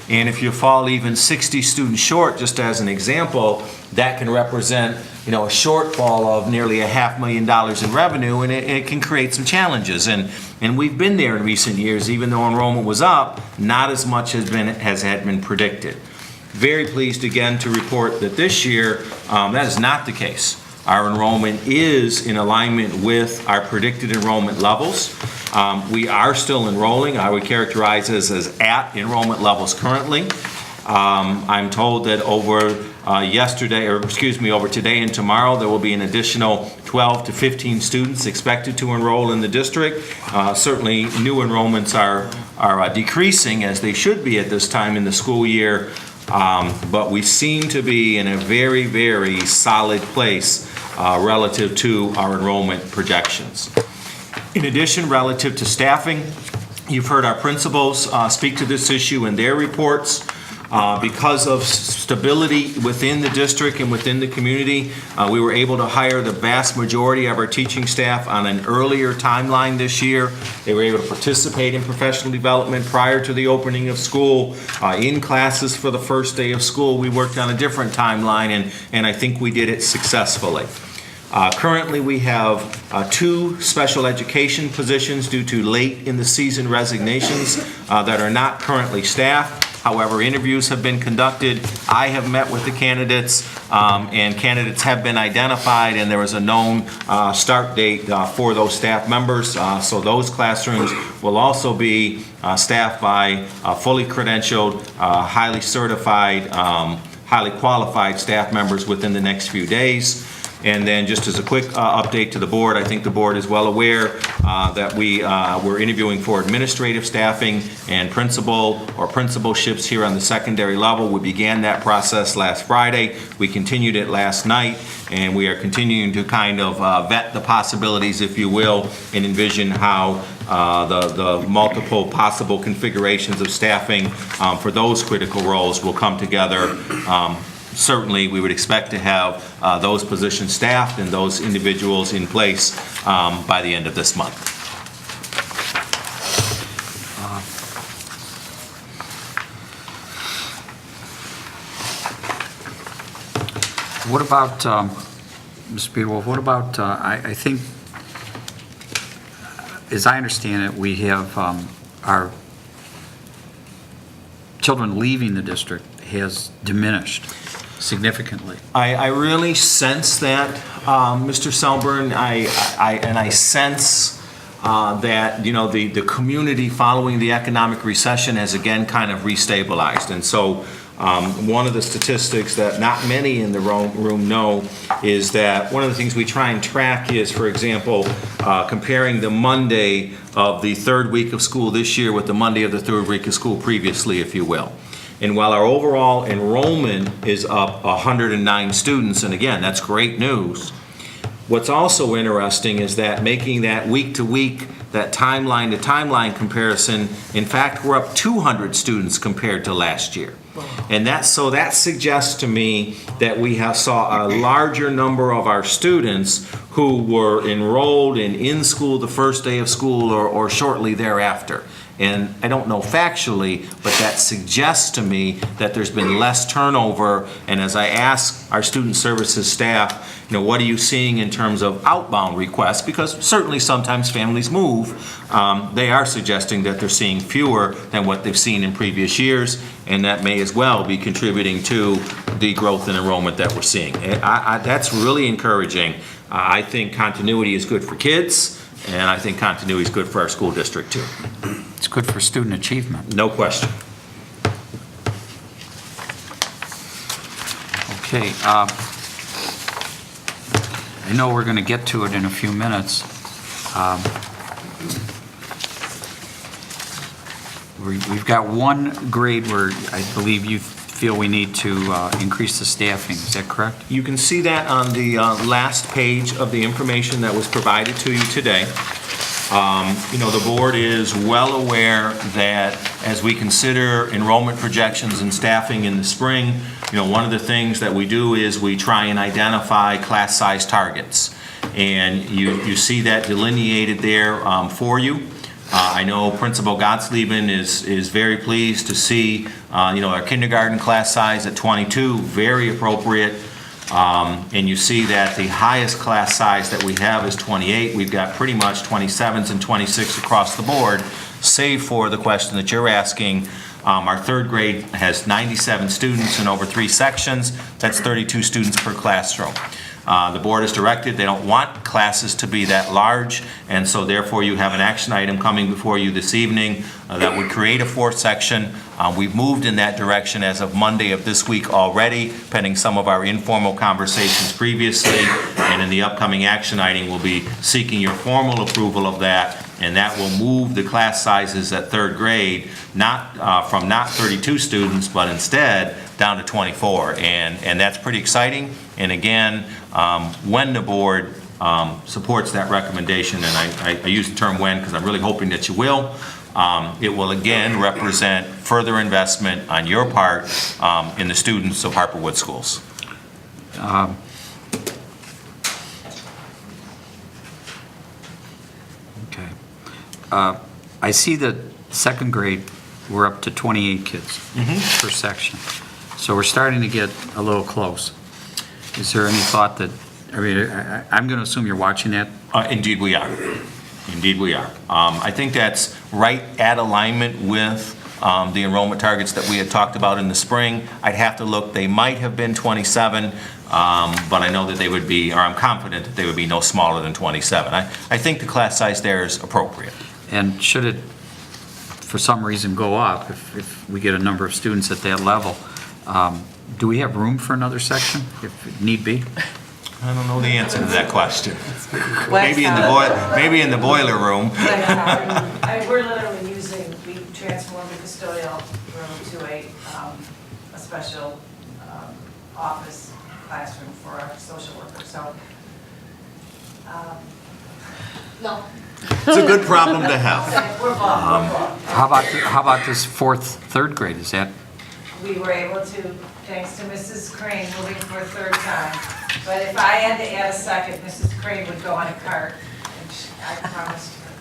And if you fall even 60 students short, just as an example, that can represent, a shortfall of nearly $500,000 in revenue, and it can create some challenges. And we've been there in recent years, even though enrollment was up, not as much as had been predicted. Very pleased again to report that this year, that is not the case. Our enrollment is in alignment with our predicted enrollment levels. We are still enrolling. I would characterize this as at enrollment levels currently. I'm told that over today and tomorrow, there will be an additional 12 to 15 students expected to enroll in the district. Certainly, new enrollments are decreasing, as they should be at this time in the school year. But we seem to be in a very, very solid place relative to our enrollment projections. In addition, relative to staffing, you've heard our principals speak to this issue in their reports. Because of stability within the district and within the community, we were able to hire the vast majority of our teaching staff on an earlier timeline this year. They were able to participate in professional development prior to the opening of school. In classes for the first day of school, we worked on a different timeline, and I think we did it successfully. Currently, we have 2 special education positions due to late in the season resignations that are not currently staffed. However, interviews have been conducted. I have met with the candidates, and candidates have been identified, and there is a known start date for those staff members. So those classrooms will also be staffed by fully credentialed, highly certified, highly qualified staff members within the next few days. And then just as a quick update to the board, I think the board is well aware that we're interviewing for administrative staffing and principal or principalships here on the secondary level. We began that process last Friday. We continued it last night, and we are continuing to kind of vet the possibilities, if you will, and envision how the multiple possible configurations of staffing for those critical roles will come together. Certainly, we would expect to have those positions staffed and those individuals in place by the end of this month. What about, Ms. Beardwolf, what about, I think, as I understand it, we have our children leaving the district has diminished significantly. I really sense that, Mr. Selburn. I sense that, you know, the community following the economic recession has again kind of restabilized. And so one of the statistics that not many in the room know is that one of the things we try and track is, for example, comparing the Monday of the third week of school this year with the Monday of the third week of school previously, if you will. And while our overall enrollment is up 109 students, and again, that's great news, what's also interesting is that making that week-to-week, that timeline-to-timeline comparison, in fact, we're up 200 students compared to last year. And that suggests to me that we saw a larger number of our students who were enrolled and in school the first day of school or shortly thereafter. And I don't know factually, but that suggests to me that there's been less turnover. And as I ask our student services staff, you know, what are you seeing in terms of outbound requests? Because certainly sometimes families move. They are suggesting that they're seeing fewer than what they've seen in previous years, and that may as well be contributing to the growth in enrollment that we're seeing. That's really encouraging. I think continuity is good for kids, and I think continuity is good for our school district too. It's good for student achievement. No question. Okay. I know we're going to get to it in a few minutes. We've got one grade where I believe you feel we need to increase the staffing. Is that correct? You can see that on the last page of the information that was provided to you today. You know, the board is well aware that as we consider enrollment projections and staffing in the spring, you know, one of the things that we do is we try and identify class size targets. And you see that delineated there for you. I know Principal Gottsleben is very pleased to see, you know, our kindergarten class size at 22, very appropriate. And you see that the highest class size that we have is 28. We've got pretty much 27s and 26 across the board, save for the question that you're asking. Our third grade has 97 students in over 3 sections. That's 32 students per classroom. The board has directed they don't want classes to be that large, and so therefore you have an action item coming before you this evening that would create a 4th section. We've moved in that direction as of Monday of this week already, pending some of our informal conversations previously, and in the upcoming action item we'll be seeking your formal approval of that, and that will move the class sizes at 3rd grade from not 32 students, but instead down to 24, and that's pretty exciting. And again, when the board supports that recommendation, and I use the term when because I'm really hoping that you will, it will again represent further investment on your part in the students of Harper Woods Schools. Okay. I see that 2nd grade, we're up to 28 kids per section. So we're starting to get a little close. Is there any thought that, I mean, I'm going to assume you're watching that? Indeed we are. Indeed we are. I think that's right at alignment with the enrollment targets that we had talked about in the spring. I'd have to look, they might have been 27, but I know that they would be, or I'm confident that they would be no smaller than 27. I think the class size there is appropriate. And should it, for some reason, go up, if we get a number of students at that level, do we have room for another section, if need be? I don't know the answer to that question. Maybe in the boiler room. We're literally we transformed the custodial room to a special office classroom for our social workers, so. No. It's a good problem to have. We're booked. How about this third grade? Is that? We were able to, thanks to Mrs. Crane moving for a third time. But if I had to add a second, Mrs. Crane would go on a cart, which I promised her.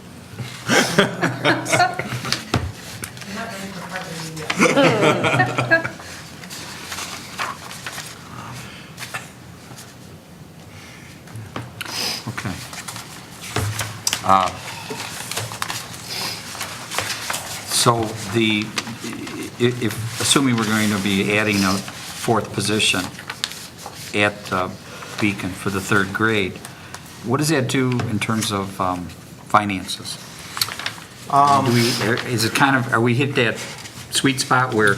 I'm not ready for part of the year. Okay. So if assuming we're going to be adding a fourth position at Beacon for the third grade, what does that do in terms of finances? Is it kind of, are we hit that sweet spot where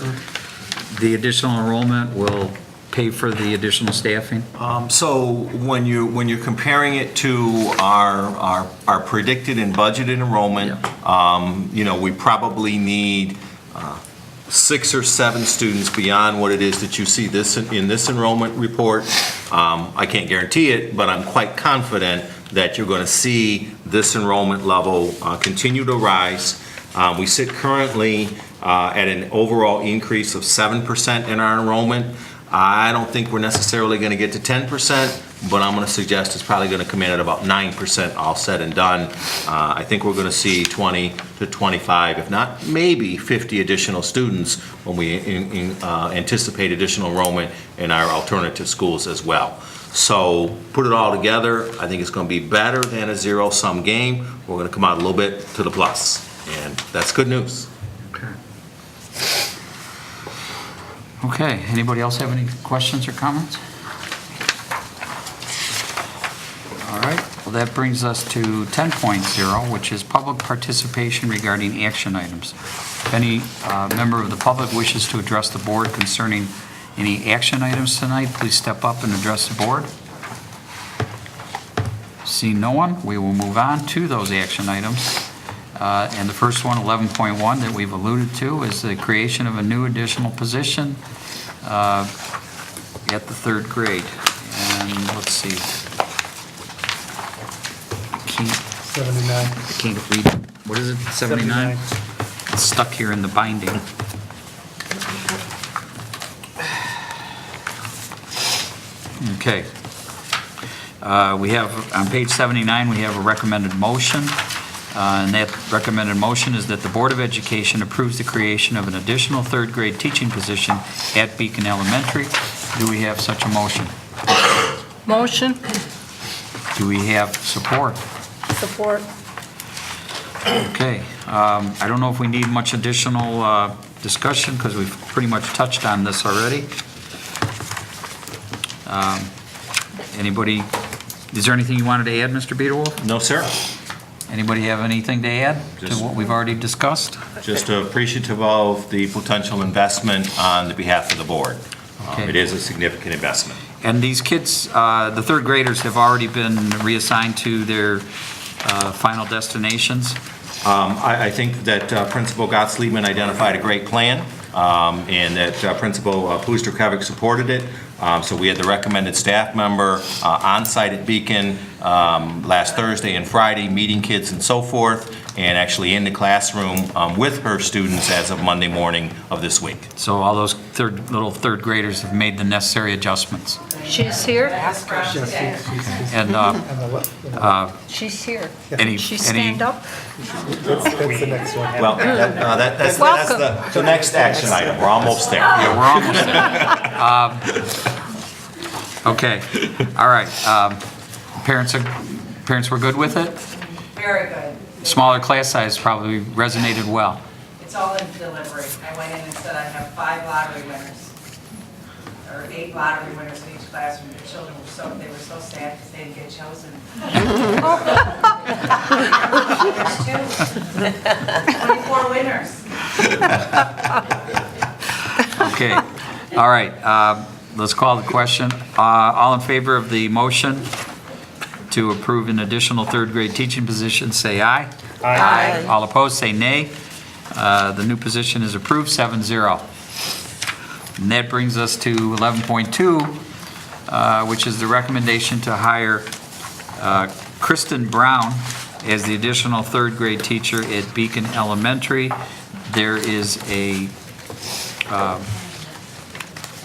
the additional enrollment will pay for the additional staffing? So when you're comparing it to our predicted and budgeted enrollment, we probably need 6 or 7 students beyond what it is that you see in this enrollment report. I can't guarantee it, but I'm quite confident that you're going to see this enrollment level continue to rise. We sit currently at an overall increase of 7% in our enrollment. I don't think we're necessarily going to get to 10%, but I'm going to suggest it's probably going to come in at about 9% all said and done. I think we're going to see 20 to 25, if not maybe 50 additional students when we anticipate additional enrollment in our alternative schools as well. So put it all together, I think it's going to be better than a zero-sum game. We're going to come out a little bit to the plus, and that's good news. Okay, anybody else have any questions or comments? All right, well, that brings us to 10.0, which is public participation regarding action items. If any member of the public wishes to address the board concerning any action items tonight, please step up and address the board. Seeing no one, we will move on to those action items. And the first one, 11.1, that we've alluded to, is the creation of a new additional position at the third grade. And let's see. I can't read. What is it? 79? It's stuck here in the binding. Okay. We have, on page 79, we have a recommended motion. And that recommended motion is that the Board of Education approves the creation of an additional third grade teaching position at Beacon Elementary. Do we have such a motion? Motion. Do we have support? Support. Okay. I don't know if we need much additional discussion because we've pretty much touched on this already. Anybody, is there anything you wanted to add, Mr. Biederwolf? No, sir. Anybody have anything to add to what we've already discussed? Just appreciative of the potential investment on the behalf of the board. Okay. It is a significant investment. And these kids, the third graders, have already been reassigned to their final destinations? I think that Principal Gottliebman identified a great plan, and that Principal Pusterkovic supported it. So we had the recommended staff member on site at Beacon last Thursday and Friday, meeting kids and so forth, and actually in the classroom with her students as of Monday morning of this week. So all those little third graders have made the necessary adjustments. She's here? And She's here. She stand up? That's the next one. Well, that's the next action item. We're almost there. Yeah, we're almost there. Okay, all right. Parents were good with it? Very good. Smaller class size probably resonated well. It's all in delivery. I went in and said I have 5 lottery winners, or 8 lottery winners in each classroom. The children were so sad because they didn't get chosen. There's 24 winners. Okay, all right, let's call the question. All in favor of the motion to approve an additional third grade teaching position, say aye. Aye. All opposed, say nay. The new position is approved, 7-0. And that brings us to 11.2, which is the recommendation to hire Kristen Brown as the additional third grade teacher at Beacon Elementary. There is a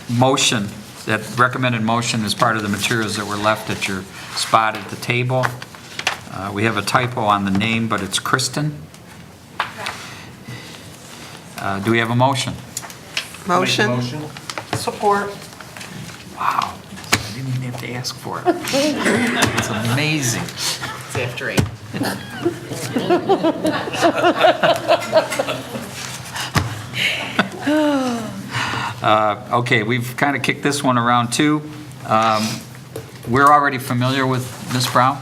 motion, that recommended motion is part of the materials that were left at your spot at the table. We have a typo on the name, but it's Kristen. Do we have a motion? Motion. Support. Wow, I didn't even have to ask for it. It's amazing. It's after 8. Okay, we've kind of kicked this one around too. We're already familiar with Ms. Brown?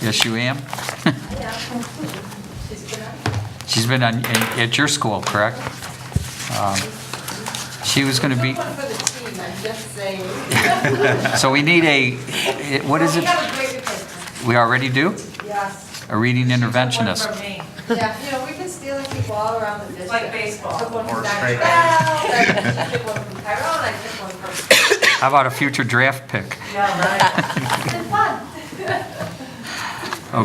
Yes, you am? She's been at your school, correct? She was going to be... So we need what is it? We already do? Yes. A reading interventionist. Yeah, we've been stealing people all around the district. It's like baseball. Took one from Horse Dr. racing. Bell, I took one from Tyrone, I took one from... How about a future draft pick? Yeah, right. It's been fun.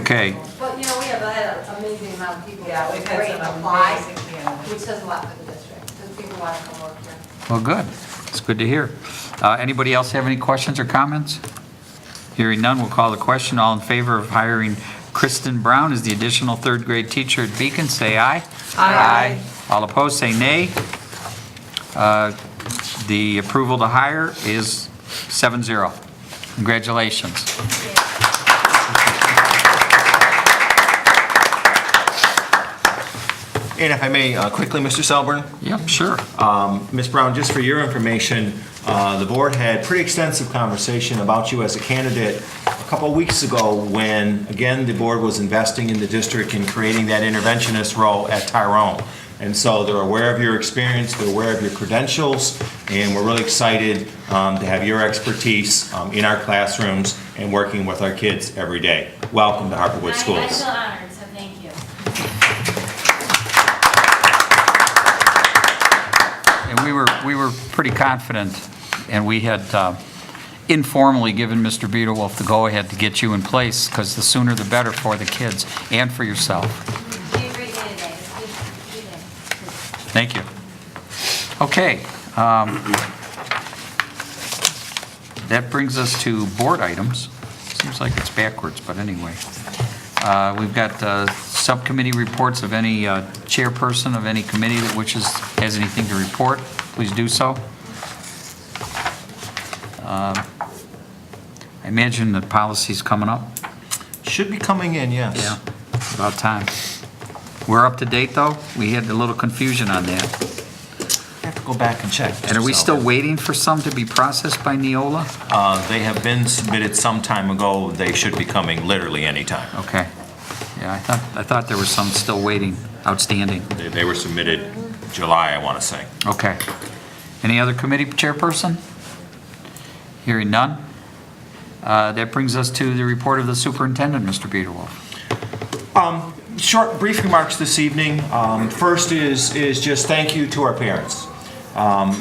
Okay. But, we have had an amazing amount of people Yeah, we've had ready some to apply, amazing candidates. which says a lot for the district, because people want to come work here. Well, good. It's good to hear. Anybody else have any questions or comments? Hearing none, we'll call the question. All in favor of hiring Kristen Brown as the additional third grade teacher at Beacon, say aye. Aye. All opposed, say nay. The approval to hire is 7-0. Congratulations. And if I may, quickly, Mr. Selburn? Yep, sure. Ms. Brown, just for your information, the board had pretty extensive conversation about you as a candidate a couple of weeks ago when, again, the board was investing in the district and creating that interventionist role at Tyrone. And so they're aware of your experience, they're aware of your credentials, and we're really excited to have your expertise in our classrooms and working with our kids every day. Welcome to Harperwood Schools. I feel honored, so thank you. And we were pretty confident, and we had informally given Mr. Beaterwolf the go-ahead to get you in place, because the sooner the better for the kids and for yourself. You did a great day today. It's good to be there. Thank you. Okay. That brings us to board items. Seems like it's backwards, but anyway. We've got subcommittee reports of any chairperson of any committee that has anything to report. Please do so. I imagine the policy's coming up. Should be coming in, yes. Yeah, about time. We're up to date, though? We had a little confusion on that. I have to go back and check. And are we still waiting for some to be processed by Neola? They have been submitted some time ago. They should be coming literally anytime. Okay. Yeah, I thought there was some still waiting, outstanding. They were submitted July, I want to say. Okay. Any other committee chairperson? Hearing none. That brings us to the report of the superintendent, Mr. Beaterwolf. Short, brief remarks this evening. First is just thank you to our parents.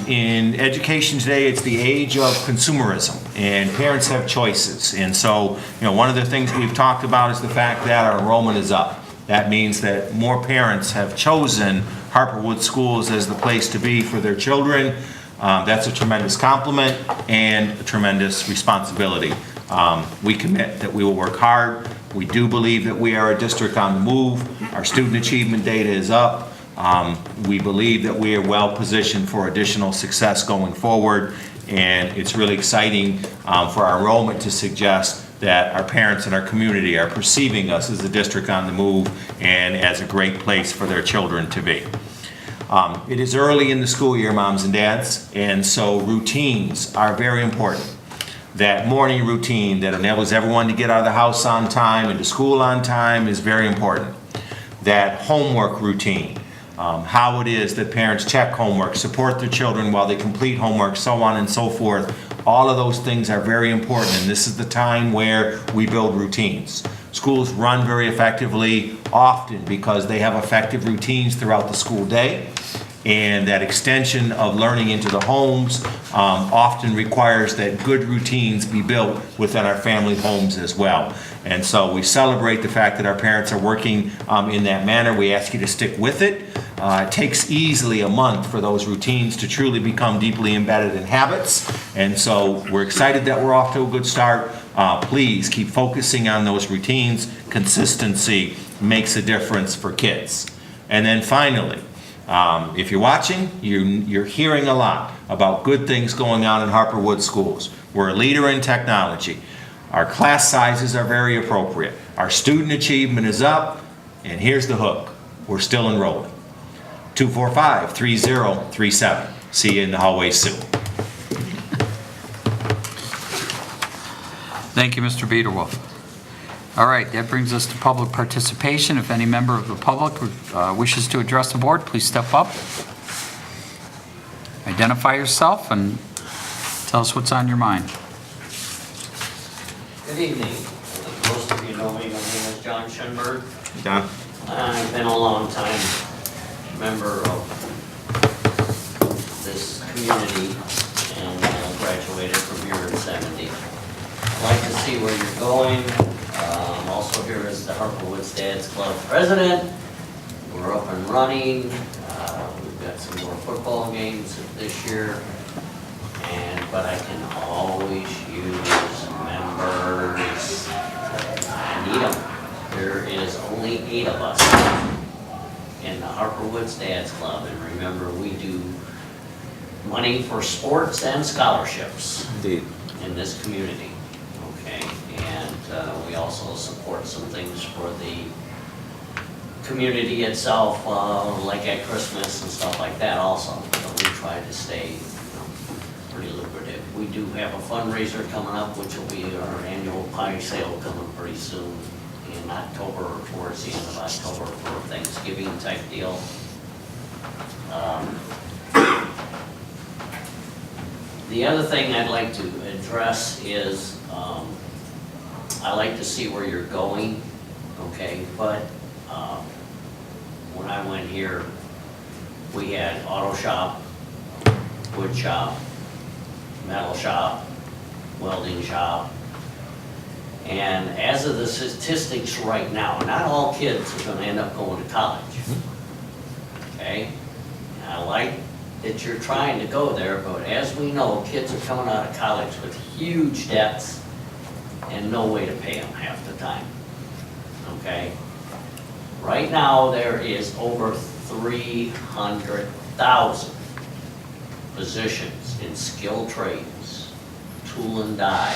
In education today, it's the age of consumerism, and parents have choices. And so, one of the things we've talked about is the fact that our enrollment is up. That means that more parents have chosen Harperwood Schools as the place to be for their children. That's a tremendous compliment and a tremendous responsibility. We commit that we will work hard. We do believe that we are a district on the move. Our student achievement data is up. We believe that we are well positioned for additional success going forward, and it's really exciting for our enrollment to suggest that our parents and our community are perceiving us as a district on the move and as a great place for their children to be. It is early in the school year, moms and dads, and so routines are very important. That morning routine that enables everyone to get out of the house on time and to school on time is very important. That homework routine, how it is that parents check homework, support their children while they complete homework, so on and so forth. All of those things are very important, and this is the time where we build routines. Schools run very effectively often because they have effective routines throughout the school day, and that extension of learning into the homes often requires that good routines be built within our family homes as well. And so we celebrate the fact that our parents are working in that manner. We ask you to stick with it. It takes easily a month for those routines to truly become deeply embedded in habits. And so we're excited that we're off to a good start. Please keep focusing on those routines. Consistency makes a difference for kids. And then finally, if you're watching, you're hearing a lot about good things going on in Harper Woods schools. We're a leader in technology. Our class sizes are very appropriate. Our student achievement is up, and here's the hook. We're still enrolling. 245-3037. See you in the hallway soon. Thank you, Mr. Biederwolf. All right, that brings us to public participation. If any member of the public wishes to address the board, please step up. Identify yourself and tell us what's on your mind. Good evening. Most of you know me. My name is John Schoenberg. John? I've been a long time member of this community and graduated from here in '70. I'd like to see where you're going. I'm also here as the Harper Woods Dads Club president. We're up and running. We've got some more football games this year. But I can always use members. I need them. There is only 8 of us in the Harper Woods Dads Club. And remember, we do money for sports and scholarships. Indeed. In this community. Okay. And we also support some things for the community itself, like at Christmas and stuff like that also. So we try to stay pretty lucrative. We do have a fundraiser coming up, which will be our annual pie sale coming pretty soon in October or towards the end of October for Thanksgiving type deal. The other thing I'd like to address is I like to see where you're going, okay, but when I went here, we had auto shop, wood shop, metal shop, welding shop, and as of the statistics right now, not all kids are going to end up going to college, okay? And I like that you're trying to go there, but as we know, kids are coming out of college with huge debts and no way to pay them half the time, okay? Right now, there is over 300,000 positions in skilled trades, tool and die,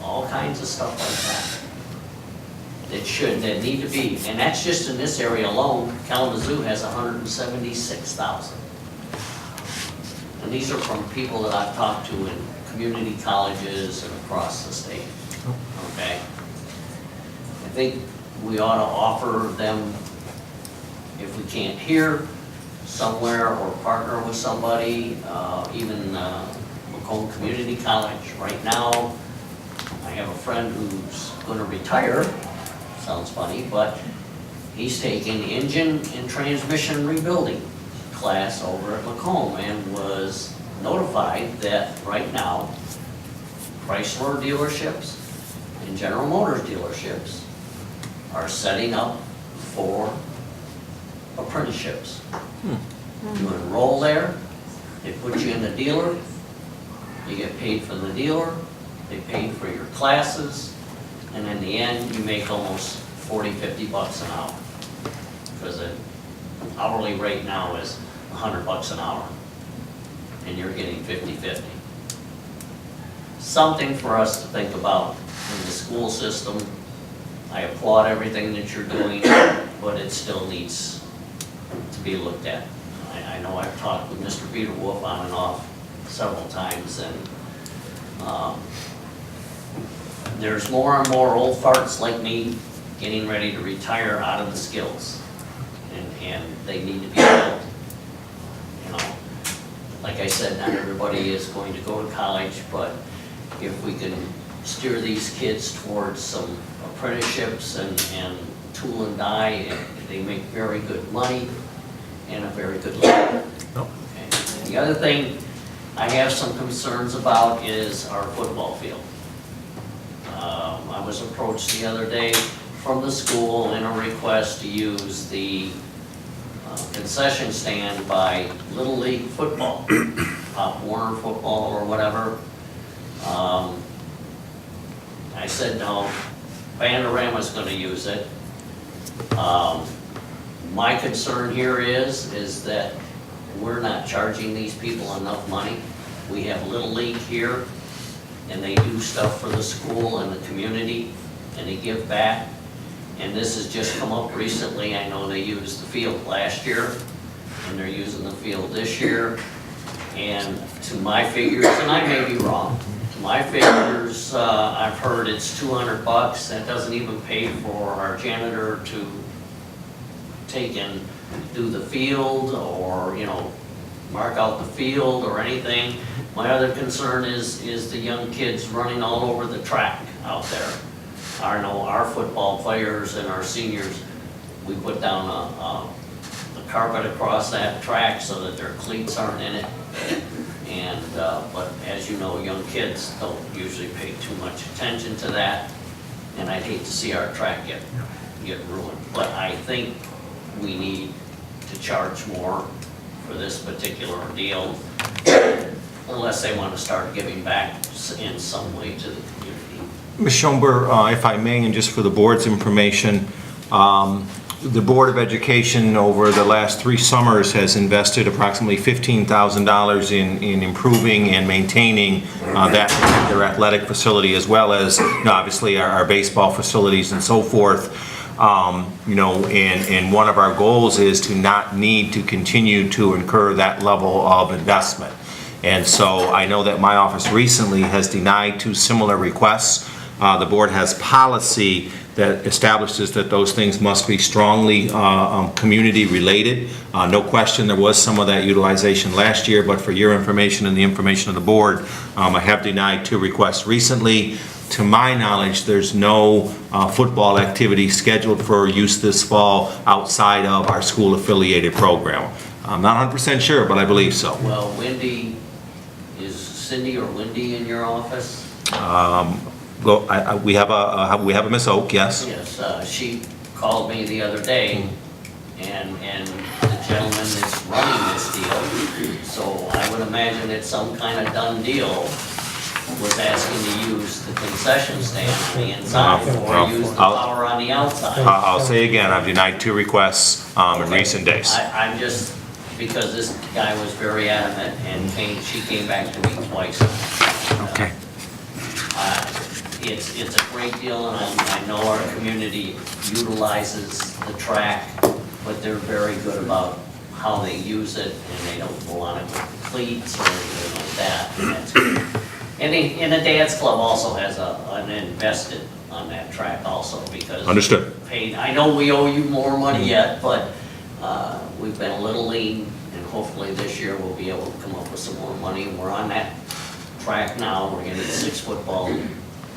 all kinds of stuff like that that need to be, and that's just in this area alone. Kalamazoo has 176,000. And these are from people that I've talked to in community colleges and across the state, okay? I think we ought to offer them, if we can't here, somewhere or partner with somebody, even Macomb Community College. Right now, I have a friend who's going to retire, sounds funny, but he's taking engine and transmission rebuilding class over at Macomb and was notified that right now, Chrysler dealerships and General Motors dealerships are setting up for apprenticeships. You enroll there, they put you in the dealer, you get paid for the dealer, they pay for your classes, and in the end, you make almost 40, 50 bucks an hour. Because the hourly rate now is $100 an hour, and you're getting 50-50. Something for us to think about in the school school system. I applaud everything that you're doing, but it still needs to be looked at. I know I've talked with Mr. Peter Wolf on and off several times, and there's more and more old farts like me getting ready to retire out of the skills, and they need to be filled. You know, like I said, not everybody is going to go to college, but if we can steer these kids towards some apprenticeships and tool and die, they make very good money and a very good living. Okay. The other thing I have some concerns about is our football field. I was approached the other day from the school in a request to use the concession stand by Little League football, Pop Warner football or whatever. I said, no, Bandorama's going to use it. My concern here is that we're not charging these people enough money. We have Little League here, and they do stuff for the school and the community, and they give back. And this has just come up recently. I know they used the field last year, and they're using the field this year. And to my figures, and I may be wrong, to my figures, I've heard it's $200. That doesn't even pay for our janitor to take and do the field, or, you know, mark out the field or anything. My other concern is the young kids running all over the track out there. I know our football players and our seniors, we put down a carpet across that track so that their cleats aren't in it. And but as you know, young kids don't usually pay too much attention to that. And I'd hate to see our track get ruined. But I think we need to charge more for this particular deal, unless they want to start giving back in some way to the community. Ms. Schoenberg, if I may, and just for the board's information, the Board of Education over the last 3 summers has invested approximately $15,000 in improving and maintaining that particular athletic facility, as well as, you know, obviously our baseball facilities and so forth. You know, and one of our goals is to not need to continue to incur that level of investment. And so I know that my office recently has denied 2 similar requests. The board has policy that establishes that those things must be strongly community related. No question there was some of that utilization last year, but for your information and the information of the board, I have denied 2 requests recently. To my knowledge, there's no football activity scheduled for use this fall outside of our school-affiliated program. I'm not 100% sure, but I believe so. Well, Wendy, is Cindy or Wendy in your office? We have a Miss Oak, yes. Yes, she called me the other day, and the gentleman that's running this deal, so I would imagine it's some kind of done deal, was asking to use the concession stand on the inside or use the power on the outside. I'll say again, I've denied 2 requests in recent days. I'm just, because this guy was very adamant, and she came back to me twice. Okay. It's a great deal, and I know our community utilizes the track, but they're very good about how they use it, and they don't go on it with cleats or anything like that. And that's good. And the dance club also has an invested on that track also, because Understood. I know we owe you more money yet, but we've been a little lean, and hopefully this year we'll be able to come up with some more money. We're on that track now. We're going to get 6 football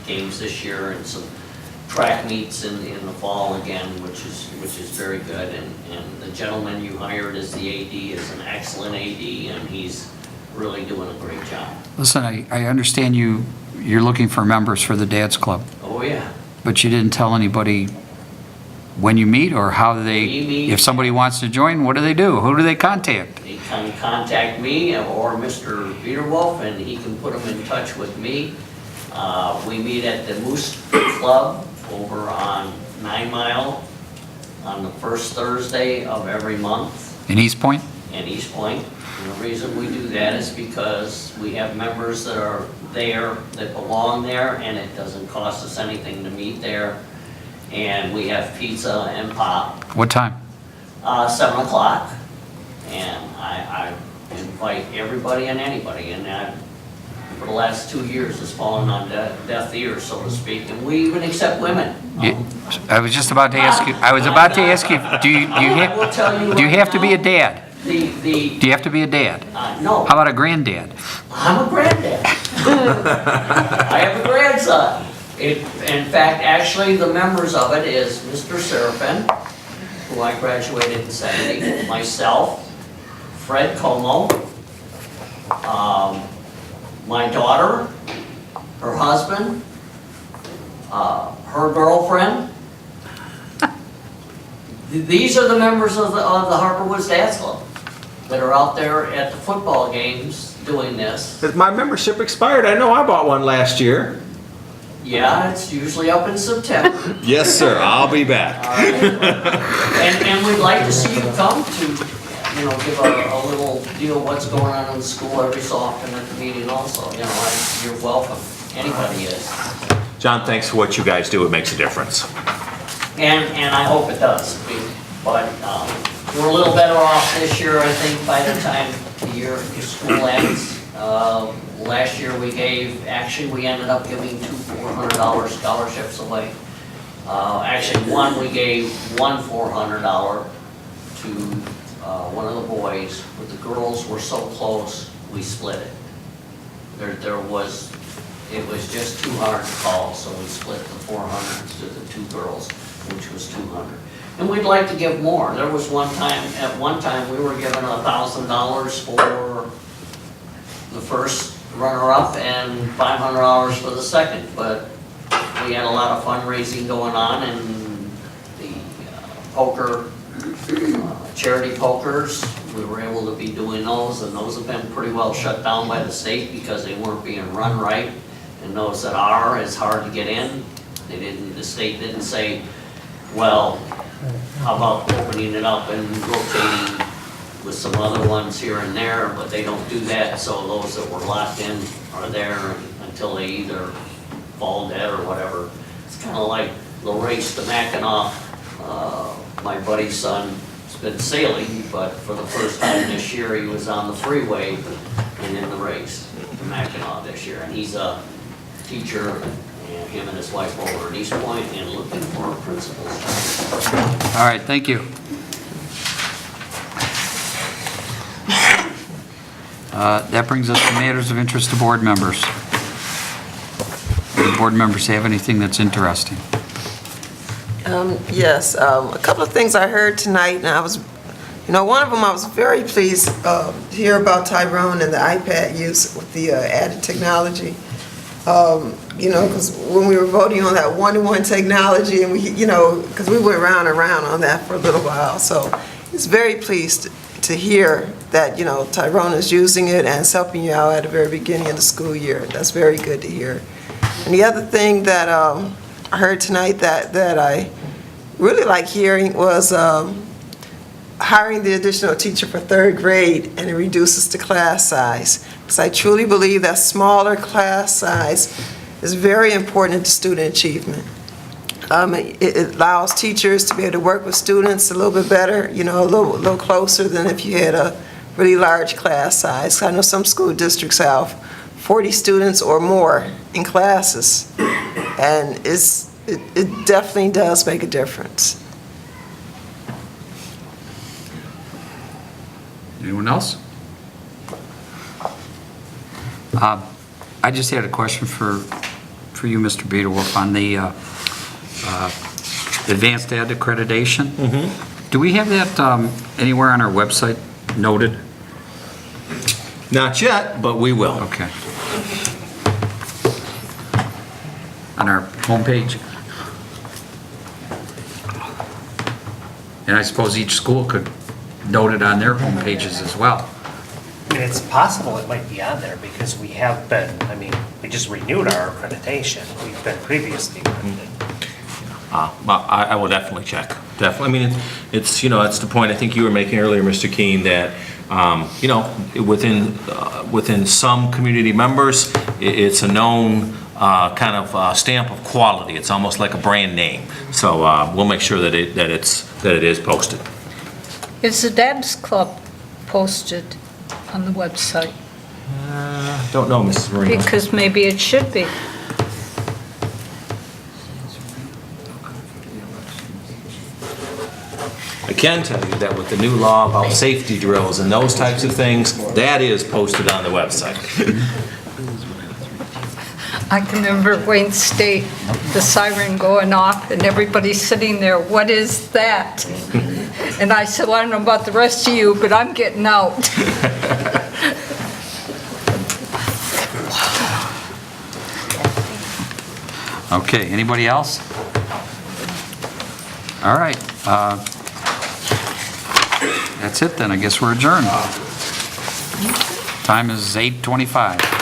games this year and some track meets in the fall again, which is very good. And the gentleman you hired as the AD is an excellent AD, and he's really doing a great job. Listen, I understand you're looking for members for the Dad's Club, Oh, yeah. but you didn't tell anybody when you meet or how they, We meet. if somebody wants to join, what do they do? Who do they contact? They can contact me or Mr. Peter Wolf, and he can put them in touch with me. We meet at the Moose Club over on 9 Mile on the first Thursday of every month. In East Point? in East Point. And the reason we do that is because we have members that are there, that belong there, and it doesn't cost us anything to meet there. And we have pizza and pop. What time? 7 o'clock. And I invite everybody and anybody, and that, for the last 2 years, has fallen on deaf ears, so to speak, and we even accept women. I was just about to ask you, do you have to be a dad? Do you have to be a dad? No. How about a granddad? I'm a granddad. I have a grandson. In fact, actually, the members of it is Mr. Seraphin, who I graduated in '70, myself, Fred Como, my daughter, her husband, her girlfriend. These are the members of the Harper Woods Dance Club that are out there at the football games doing this. My membership expired. I know I bought one last year. Yeah, it's usually up in September. Yes, sir. I'll be back. And we'd like to see you come to, give a little deal of what's going on in the school every so often at the meeting also. You're welcome. Anybody is. John, thanks for what you guys do. It makes a difference. And I hope it does. But we're a little better off this year, I think, by the time the school ends. Last year we ended up giving two $400 scholarships away. Actually, we gave one $400 to one of the boys, but the girls were so close, we split it. It was just too hard to call, so we split the 400 to the two girls, which was 200. And we'd like to give more. There was at one time, we were giving $1,000 for the first runner-up and $500 for the second, but we had a lot of fundraising going on, and the poker, charity pokers, we were able to be doing those, and those have been pretty well shut down by the state because they weren't being run right, and those that are, it's hard to get in. The state didn't say, well, how about opening it up and rotating with some other ones here and there, but they don't do that, so those that were locked in are there until they either fall dead or whatever. It's kind of like the race to Mackinac. My buddy's son has been sailing, but for the first time this year, he was on the freeway and in the race to Mackinac this year, and he's a teacher, and him and his wife over at East Point and looking for a principal's job. All right, thank you. That brings us to matters of interest to board members. Do board members have anything that's interesting? Yes, a couple of things I heard tonight, and one of them I was very pleased to hear about Tyrone and the iPad use with the added technology. Because when we were voting on that one-to-one technology, and because we went round and round on that for a little while, so it's very pleased to hear that, Tyrone is using it and it's helping you out at the very beginning of the school year. That's very good to hear. And the other thing that I heard tonight that I really like hearing was hiring the additional teacher for third grade, and it reduces the class size. Because I truly believe that smaller class size is very important to student achievement. It allows teachers to be able to work with students a little bit better, a little closer than if you had a really large class size. I know some school districts have 40 students or more in classes, and it definitely does make a difference. Anyone else? I just had a question for you, Mr. Beaterwolf, on the advanced ed accreditation. Mm-hmm. Do we have that anywhere on our website noted? Not yet, but we will. Okay. On our homepage? And I suppose each school could note it on their homepages as well. I mean, it's possible it might be on there because we have been, we just renewed our accreditation. We've been previously accredited. Well, I will definitely check. Definitely. It's it's the point I think you were making earlier, Mr. Keene, that You know, within some community members, it's a known kind of stamp of quality. It's almost like a brand name. So we'll make sure that it is posted. Is the Dad's Club posted on the website? Don't know, Mrs. Marino. Because maybe it should be. I can tell you that with the new law about safety drills and those types of things, that is posted on the website. I can remember Wayne State, the siren going off, and everybody sitting there, what is that? And I said, well, I don't know about the rest of you, but I'm getting out. Okay, anybody else? All right. That's it then. I guess we're adjourned. Time is 8:25.